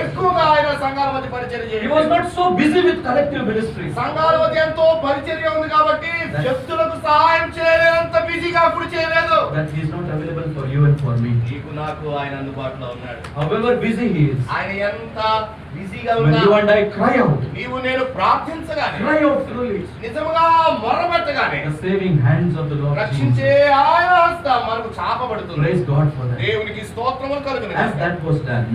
ఎక్కువగా ఆయన సంఘాల మధ్య పరిచర్య He was చేయాలి. not so busy with collective ministry. సంఘాల మధ్య ఎంతో పరిచర్య ఉంది కాబట్టి వ్యక్తులకు సహాయం చేయలేనంత బిజీగా అప్పుడు చేయలేదు. That he is not available for you and for me. నీకు నాకు ఆయన అందుబాటులో ఉన్నాడు. However busy he is, ఆయన ఎంత బిజీగా when you ఉన్నా and I cry out, నీవు నేను ప్రార్థించగానే cry out through it, నిజముగా మొరపెట్టగానే the saving hands of the Lord రక్షించే Jesus. ఆయన హస్తం మనకు చాపబడుతుంది. Praise God for that. దేవునికి స్తోత్రములు కలుగును. As that was done,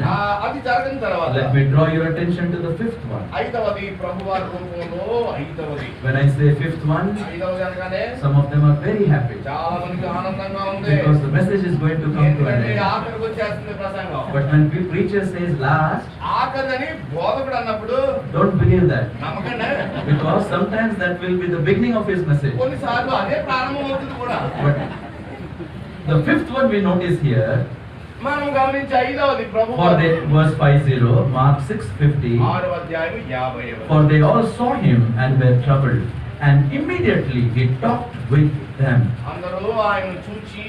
అది జరిగిన తర్వాత let me draw your attention to the 5th one. ఐదవది ప్రభువారి రూపంలో ఐదవది. When I say 5th one, ఐదవది అనగానే some of them are very happy చాలా మందికి ఆనందంగా ఉంది. because the message is going to come to an ఎందుకంటే end. ఆఖరికి వచ్చేస్తుంది ప్రసంగం. But when preacher says last, ఆఖరిని బోధకుడు అన్నప్పుడు don't believe that, నమ్మకండి. because sometimes that will be the beginning of his message. కొన్నిసార్లు అదే ప్రారంభం అవుతుంది కూడా. But the 5th one we notice here, మనం గమనించే ఐదవది ప్రభు for the verse 50, Mark 6:50, 6వ అధ్యాయం 50వ. for they all saw him and were troubled, and immediately he talked with them. అందరూ ఆయన చూచి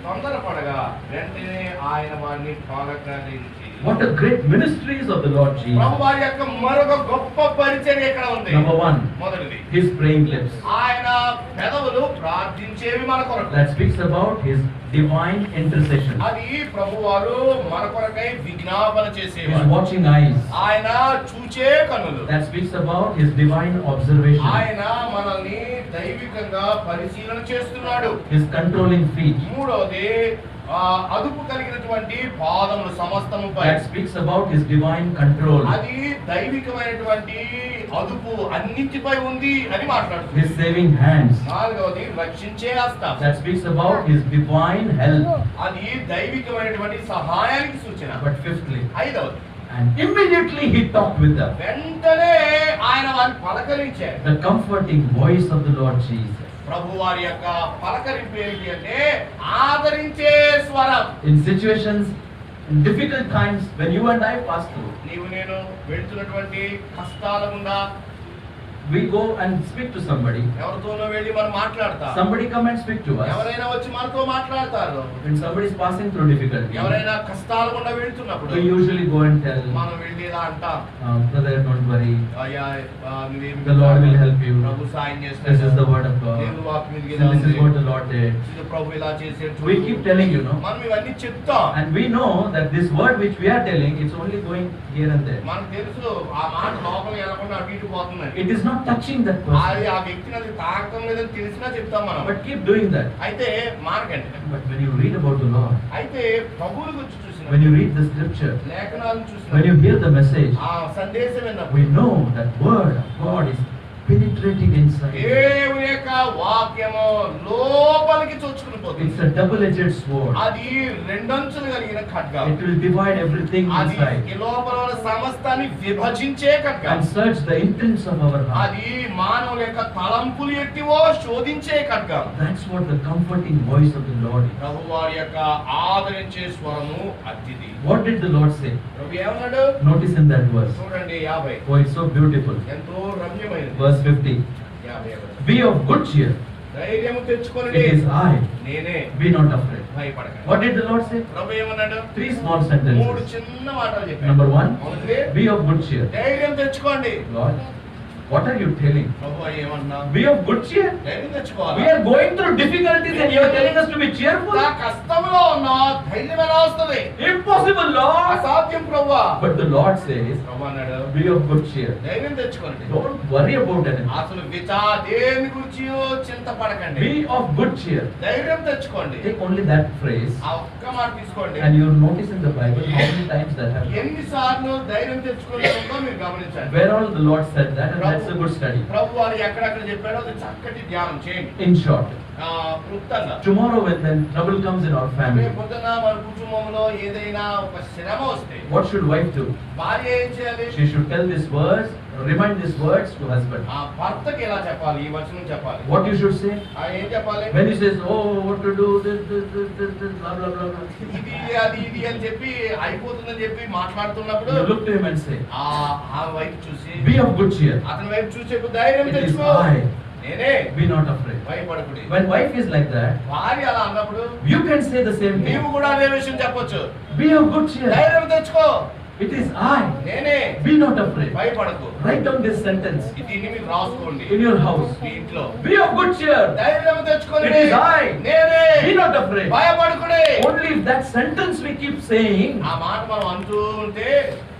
తొందరపడగా వెంటనే ఆయన వారిని పలకరించి. What a great ministries of the Lord Jesus. ప్రభు వారి యొక్క మరొక గొప్ప పరిచర్య ఇక్కడ ఉంది. Number 1, మొదటిది his praying lips. ఆయన పెదవులు ప్రార్థించేవి మన కొరకు. That speaks about his divine intercession. అది ప్రభు వారు మన కొరకై విజ్ఞాపన His చేసేవారు. watching eyes. ఆయన చూచే కన్నులు. That speaks about his divine observation. ఆయన మనల్ని దైవికంగా పరిశీలన చేస్తున్నాడు. His controlling feet. మూడవది అదుపు కలిగినటువంటి పాదములు సమస్తముపై. That speaks about his divine control. అది దైవికమైనటువంటి అదుపు అన్నిటిపై ఉంది అని మాట్లాడుతుంది. His saving hands. నాలుగవది రక్షించే హస్తం. That speaks about his divine help. అది దైవికమైనటువంటి సహాయానికి సూచన. But 5thly, ఐదవది and immediately he talked with them. వెంటనే ఆయన వారిని పలకరించారు. The comforting voice of the Lord Jesus. ప్రభు వారి యొక్క పలకరింపు ఏంటి అంటే ఆదరించే స్వరం. In situations, in difficult times when you and I pass through, నీవు నేను వెళ్తున్నటువంటి కష్టాల గుండా we go and speak to somebody. ఎవరితోనో వెళ్ళి మనం మాట్లాడతాం. Somebody come and speak to us. ఎవరైనా వచ్చి మనతో మాట్లాడతారు. When somebody is passing through difficulty, ఎవరైనా కష్టాల గుండా వెళ్తున్నప్పుడు we usually go and tell, మనం వెళ్ళి ఇలా అంటాం, brother, don't worry. అయ్యా నువ్వేమి The Lord will help you. ప్రభు సాయం This is చేస్తాడు. the word of God. దేవుని వాక్కు మీదకి So ఇలా this is ఉంది. what the Lord did. ఇది ప్రభు ఇలా చేసాడు. We keep telling you, no? మనం ఇవన్నీ చెప్తాం. And we know that this word which we are telling, it's only going here and there. మనకు తెలుసు ఆ మాట లోపల వెళ్ళకుండా అటు ఇటు పోతుందని. It is not touching that person. అది ఆ వ్యక్తిని అది తాకడం లేదని తెలిసినా చెప్తాం మనం. But keep doing that. అయితే మానకండి. But when you read about the Lord, అయితే ప్రభువుని గురించి when you చూసిన read the scripture, లేఖనాలను when you చూసిన hear the message, ఆ సందేశం విన్నప్పుడు we know that word of God is penetrating inside. దేవుని యొక్క వాక్యము లోపలికి చొచ్చుకుని పోతుంది. It's a double-edged sword. అది రెండంచులు కలిగిన ఖడ్గం. It will divide everything అది inside ఈ లోపల ఉన్న సమస్తాన్ని విభజించే ఖడ్గం. and search the intents of our heart. అది మానవుల యొక్క తలంపులు ఎట్టివో శోధించే ఖడ్గం. That's what the comforting voice of the Lord is. ప్రభు వారి యొక్క ఆదరించే స్వరము అతిథి. What did the Lord say? ప్రభు ఏమన్నాడు? Notice in that verse. చూడండి 50. Oh, it's so beautiful. ఎంతో రమ్యమైనది. Verse 50. 50. Be of good cheer. ధైర్యము It తెచ్చుకోనండి. is I. నేనే. Be not afraid. భయపడకండి. What did the Lord say? ప్రభు ఏమన్నాడు? 3 small మూడు sentences. చిన్న మాటలు చెప్పాడు. Number 1, మొదటిది be of good cheer. ధైర్యం తెచ్చుకోండి. Lord, What are you telling? ప్రభువా ఏమంటున్నావు? Be of good cheer. ధైర్యం తెచ్చుకోవాలి. We are going through difficulties and you are telling us to be cheerful. నా కష్టంలో ఉన్న ధైర్యం ఎలా వస్తుంది? Impossible, Lord. అసాధ్యం ప్రభువా. But the Lord says, ప్రభువా అన్నాడు, be of good cheer. ధైర్యం తెచ్చుకోండి. Don't worry about anything. అసలు దేని గురించి చింతపడకండి. Be of good cheer. ధైర్యం తెచ్చుకోండి. Take only that phrase ఆ ఒక్క మాట తీసుకోండి. and you notice in the Bible how many times that happens. ఎన్నిసార్లు ధైర్యం తెచ్చుకోవాలో మీరు గమనించండి. Where all the Lord said that, and that's a good study. ప్రభు వారు ఎక్కడెక్కడ చెప్పారో అది చక్కటి ధ్యానం చేయండి. In short, క్లుప్తంగా tomorrow when trouble comes in our family, రేపు పొద్దున మన కుటుంబంలో ఏదైనా ఒక శ్రమ వస్తే what should wife do? భార్య ఏం చేయాలి? She should tell these words, remind these words to husband. ఆ భర్తకి ఎలా చెప్పాలి? ఈ వచనం చెప్పాలి. What you should say? ఏం చెప్పాలి? When he says, oh, what to do, this, blah, blah, blah, blah. ఇది అని చెప్పి అయిపోతుందని చెప్పి మాట్లాడుతున్నప్పుడు You look to him and say, ఆ వైపు చూసి be of good cheer. అతని వైపు చూసే ధైర్యం It is తెచ్చుకో. I. నేనే, Be not afraid. భయపడకుడి. When wife is like that, భార్య అలా అన్నప్పుడు you can say the same thing. నీవు కూడా అదే విషయం చెప్పొచ్చు. Be of good cheer. ధైర్యం తెచ్చుకో. It is I. నేనే, Be not afraid. భయపడకు. Write down this sentence దీన్ని మీరు రాసుకోండి in your house. మీ ఇంట్లో. Be of good cheer. ధైర్యం తెచ్చుకోండి. It is I. నేనే, Be not afraid. భయపడకుడి. Only if that sentence we keep saying, ఆ మాట మనం అంటూ ఉంటే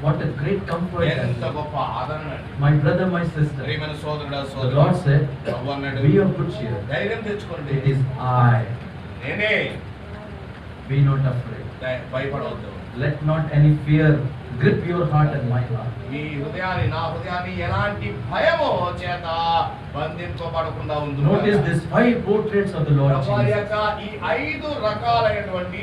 what a great comfort. ఎంత గొప్ప ఆదరణ అండి. My brother, my sister. ప్రియమైన సోదరుడా The సోదరి, Lord said, ప్రభు అన్నాడు, be of good cheer. ధైర్యం తెచ్చుకోండి. It is I. నేనే, Be not afraid. భయపడవద్దు. Let not any fear grip your heart and my heart. మీ హృదయాన్ని, నా హృదయాన్ని ఎలాంటి భయము చేత బంధింపబడకుండా ఉంది. Notice these 5 portraits of the Lord ప్రభువారి Jesus. యొక్క ఈ 5 రకాలైనటువంటి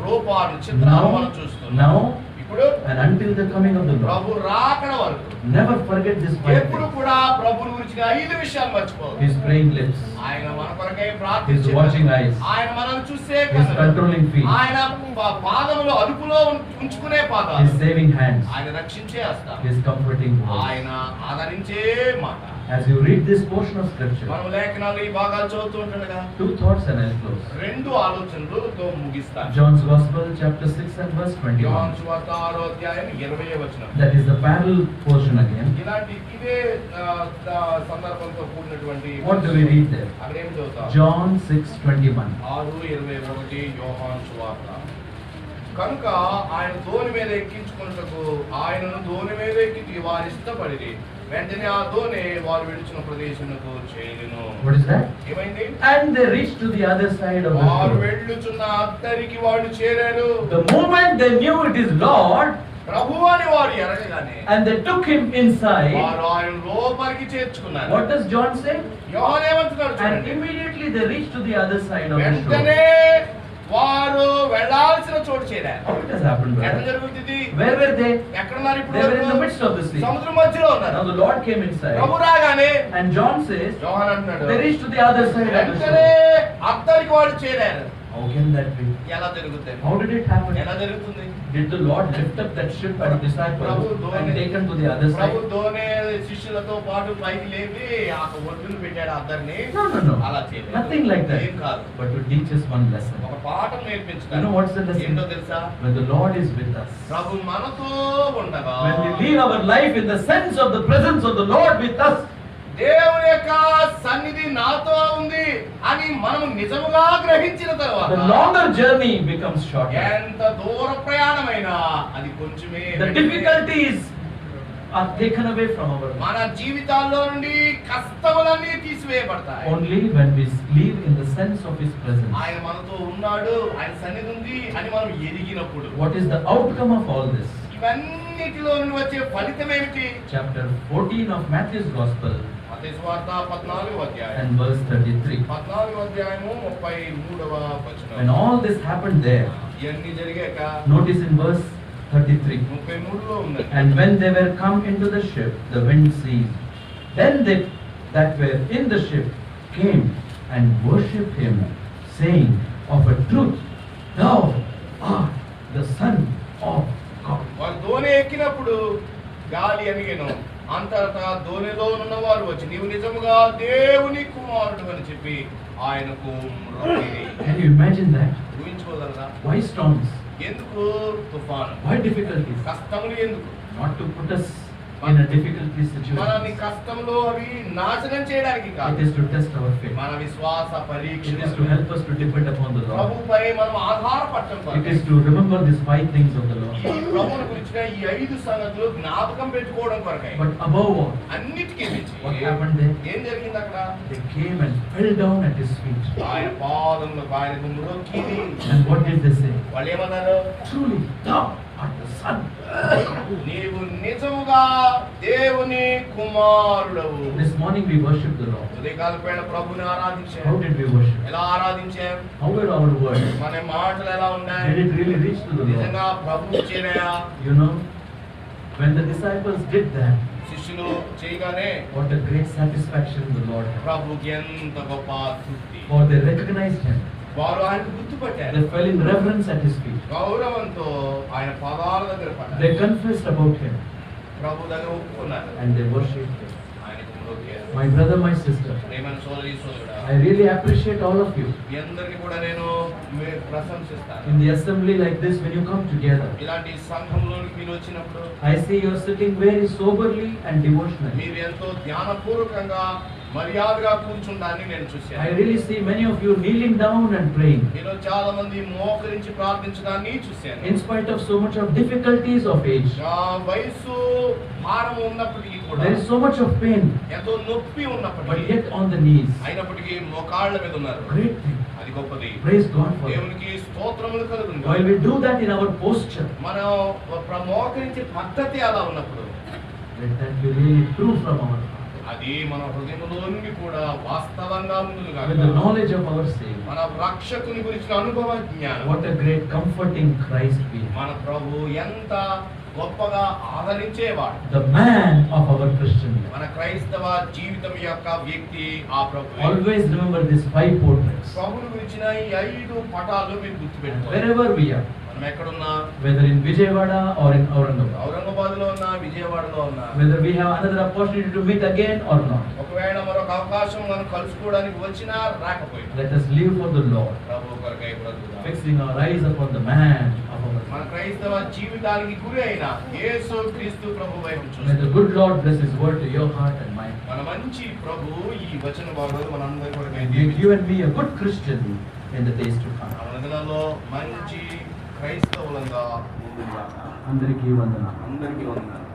రూపాలు, చిత్రాలు మనం చూస్తున్నాం. Now, ఇప్పుడు and until the coming of the Lord. ప్రభు రాకడ వరకు Never forget this 5 ఎప్పుడు things. కూడా ప్రభువుని గురించిన 5 విషయాలు మర్చిపోవద్దు. His praying lips, ఆయన మన కొరకై His ప్రార్థించే watching eyes, ఆయన మనల్ని చూసే His కన్నులు, controlling feet, ఆయన పాదములు అదుపులో ఉంచుకునే His పాదాలు, saving hands, ఆయన రక్షించే హస్తాలు, His comforting voice. ఆయన ఆదరించే మాట. As you read this portion of scripture, మనం లేఖనాలు ఈ భాగాలు చదువుతూ ఉంటుండగా 2 thoughts and I'll close. 2 ఆలోచనలతో ముగిస్తాను. John's Gospel, chapter 6 and verse యోహాను 21. సువార్త 6వ అధ్యాయం 20వ వచనం. That is the parallel portion again. ఇదే సందర్భంతో కూడినటువంటి What do we read there? అక్కడ ఏం చదువుతాం? John 6:21. 6:21 యోహాను సువార్త. కనుక ఆయన దోణి మీద ఎక్కించుకున్నటకు ఆయనను దోణి మీద ఎక్కి వారు ఇష్టపడి వెంటనే ఆ దోణి వారు విడిచిన ప్రదేశమునకు చేరెను. What is that? ఏమైంది? And they reached to the other side of the వారు shore. వెళ్ళుచున్న అద్దరికి వాళ్ళు చేరారు. The moment they knew it is Lord, ప్రభువు అని వారు ఎరగగానే and they took him inside, వారు ఆయన లోపలికి చేర్చుకున్నారు. what does John say? యోహాను ఏమంటున్నాడు And చూడండి. immediately they reached to the other side of the వెంటనే shore. వారు వెళ్ళాల్సిన చోటు చేరారు. How it has happened, ఎక్కడ brother? జరుగుతుంది? Where were they? ఎక్కడున్నారు ఇప్పుడు? They were in the midst of the sea. సముద్రం మధ్యలో Now ఉన్నారు. the Lord came inside, ప్రభు రాగానే and John says, యోహాను అంటున్నాడు, they reached to the other side of the వెంటనే shore. అద్దరికి వాళ్ళు చేరారు. How can that be? ఎలా జరుగుతుంది? How did it happen? ఎలా జరుగుతుంది? Did the Lord lift up that ship and disciples and take them to the other Prabhu side? దోనే శిష్యులతో పాటు పైకి లేపి ఆ ఒడ్డును పెట్టాడు అద్దరిని. No, no, no. అలా చేయలేదు. Nothing like that. ఏం కాదు. But to teach us one lesson. ఒక పాఠం You know నేర్పించుతాడు. what's the lesson? ఏంటో తెలుసా? When the Lord is with us, ప్రభు మనతో ఉండగా, when we live our life in the sense of the presence of the Lord with us, దేవుని యొక్క సన్నిధి నాతో ఉంది అని మనం నిజముగా గ్రహించిన తర్వాత the longer journey becomes shorter. ఎంత దూర ప్రయాణమైనా అది కొంచెమే. The difficulties are taken away from our life. మన జీవితాల్లో నుండి కష్టములన్నీ తీసివేయబడతాయి. Only when we live in the sense of His presence. ఆయన మనతో ఉన్నాడు, ఆయన సన్నిధి ఉంది అని మనం ఎరిగినప్పుడు What is the outcome of all this? ఇవన్నిటిలో నుండి వచ్చే ఫలితం ఏమిటి? Chapter 14 of Matthew's Gospel మత్తయి సువార్త 14వ అధ్యాయం and verse 33. 14వ అధ్యాయము 33వ వచనం. When all this happened there, ఇవన్నీ జరిగాక notice in verse 33. 33లో ఉంది. And when they were come into the ship, the wind ceased. Then they that were in the ship came and worshipped him, saying, Of a truth, thou art the Son of God. వారు దోణి ఎక్కినప్పుడు గాలి అణిగెను. అంతటా దోణిలో ఉన్న వారు వచ్చి నీవు నిజముగా దేవుని కుమారుడు అని చెప్పి ఆయనకు మ్రొక్కిరి. Can you imagine that? ఊహించుకోగలరా? Why storms? ఎందుకు తుఫాను? Why difficulties? కష్టములు ఎందుకు? Not to put us in a difficulty మనల్ని situation. కష్టంలో అవి నాశనం చేయడానికి It కాదు, is to test our faith. మన విశ్వాస పరీక్ష, It is to help us to depend upon the Lord. ప్రభుపై మనం ఆధారపడటం It కొరకు. is to remember these 5 things of the ఈ Lord. ప్రభువుని గురించిన ఈ 5 సంగతులు జ్ఞాపకం పెట్టుకోవడం కొరకై. But above all, అన్నిటికీ మించి what happened there? ఏం జరిగింది అక్కడ? They came and fell down at his feet. ఆయన పాదములు ఆయనకు మ్రొక్కిరి. And what did they say? వాళ్ళు ఏమన్నారు? Truly, thou art the Son. నీవు నిజముగా దేవుని కుమారుడవు. This morning we worship the Lord. ఉదయకాలం వేళ ప్రభువుని ఆరాధించాం. How did we worship? ఎలా ఆరాధించాం? How were our words? మన మాటలు ఎలా ఉన్నాయి? Did it really reach to the Lord? నిజంగా ప్రభువు చేరాయా? You know, when the disciples did that, శిష్యులు చేయగానే what a great satisfaction the Lord had. ప్రభుకి ఎంత గొప్ప తృప్తి. For they recognized him. వారు ఆయనకు గుర్తుపట్టారు. They fell in reverence at his feet. గౌరవంతో ఆయన పాదాల దగ్గర పడ్డారు. They confessed about him ప్రభు దగ్గర ఒప్పుకున్నారు. and they worshipped him. ఆయనకు మ్రొక్కారు. My brother, my sister, ప్రేమైన సోదరీ సోదరుడా, I really appreciate all of you. మీ అందరికీ కూడా నేను ప్రశంసిస్తాను. In the assembly like this, when you come together, ఇలాంటి సంఘంలోనికి మీరు వచ్చినప్పుడు I see you are sitting very soberly and devotionally. మీరు ఎంతో ధ్యానపూర్వకంగా మర్యాదగా కూర్చుంటాన్ని నేను I చూశాను. really see many of you kneeling down and praying. మీలో చాలా మంది మోకరించి ప్రార్థించడాన్ని చూశాను. In spite of so much of difficulties of age, వయసు భారం ఉన్నప్పటికీ కూడా, there is so much of pain, ఎంతో నొప్పి but ఉన్నప్పటికీ, yet on the knees. అయినప్పటికీ మోకాళ్ళ మీద ఉన్నారు. Great thing. అది గొప్పది. Praise God for that. దేవునికి స్తోత్రములు కలుగును. While we do that in our posture, మనం మోకరించే పద్ధతి అలా ఉన్నప్పుడు let that be really true from our heart. అది మన హృదయంలో నుండి కూడా వాస్తవంగా ముందుగా With the knowledge of our Savior. మన రక్షకుని గురించిన అనుభవ జ్ఞానం. What a great comforting Christ we have. మన ప్రభు ఎంత గొప్పగా ఆదరించేవాడు. The man of our Christian life. మన క్రైస్తవ జీవితం యొక్క వ్యక్తి ఆ ప్రభు. Always remember these 5 portraits. ప్రభుని గురించిన ఈ 5 పటాలు మీరు And గుర్తుపెట్టుకోవాలి. wherever we are, మనం ఎక్కడున్నా, whether in Vijayawada or in Aurangabad, Aurangabad లో ఉన్నా, విజయవాడలో ఉన్నా, whether we have another opportunity to meet again or not, ఒకవేళ మరొక అవకాశం మనం కలుసుకోవడానికి వచ్చినా రాకపోయినా, let us live for the Lord, ప్రభు కొరకై బ్రతుకుదాం. fixing our eyes upon the man of our మన life. క్రైస్తవ జీవితానికి గురి అయిన యేసు క్రీస్తు ప్రభు వైపు May the చూస్తాం. good Lord bless His word to your heart and mind. మన మంచి ప్రభు ఈ వచన భాగాలు మనందరి కొరకై And make దీవించు. you and me a good Christian in the days to come. మన దినాల్లో మంచి క్రైస్తవులంగా ముందుగా అందరికీ వందనాలు. అందరికీ వందనాలు.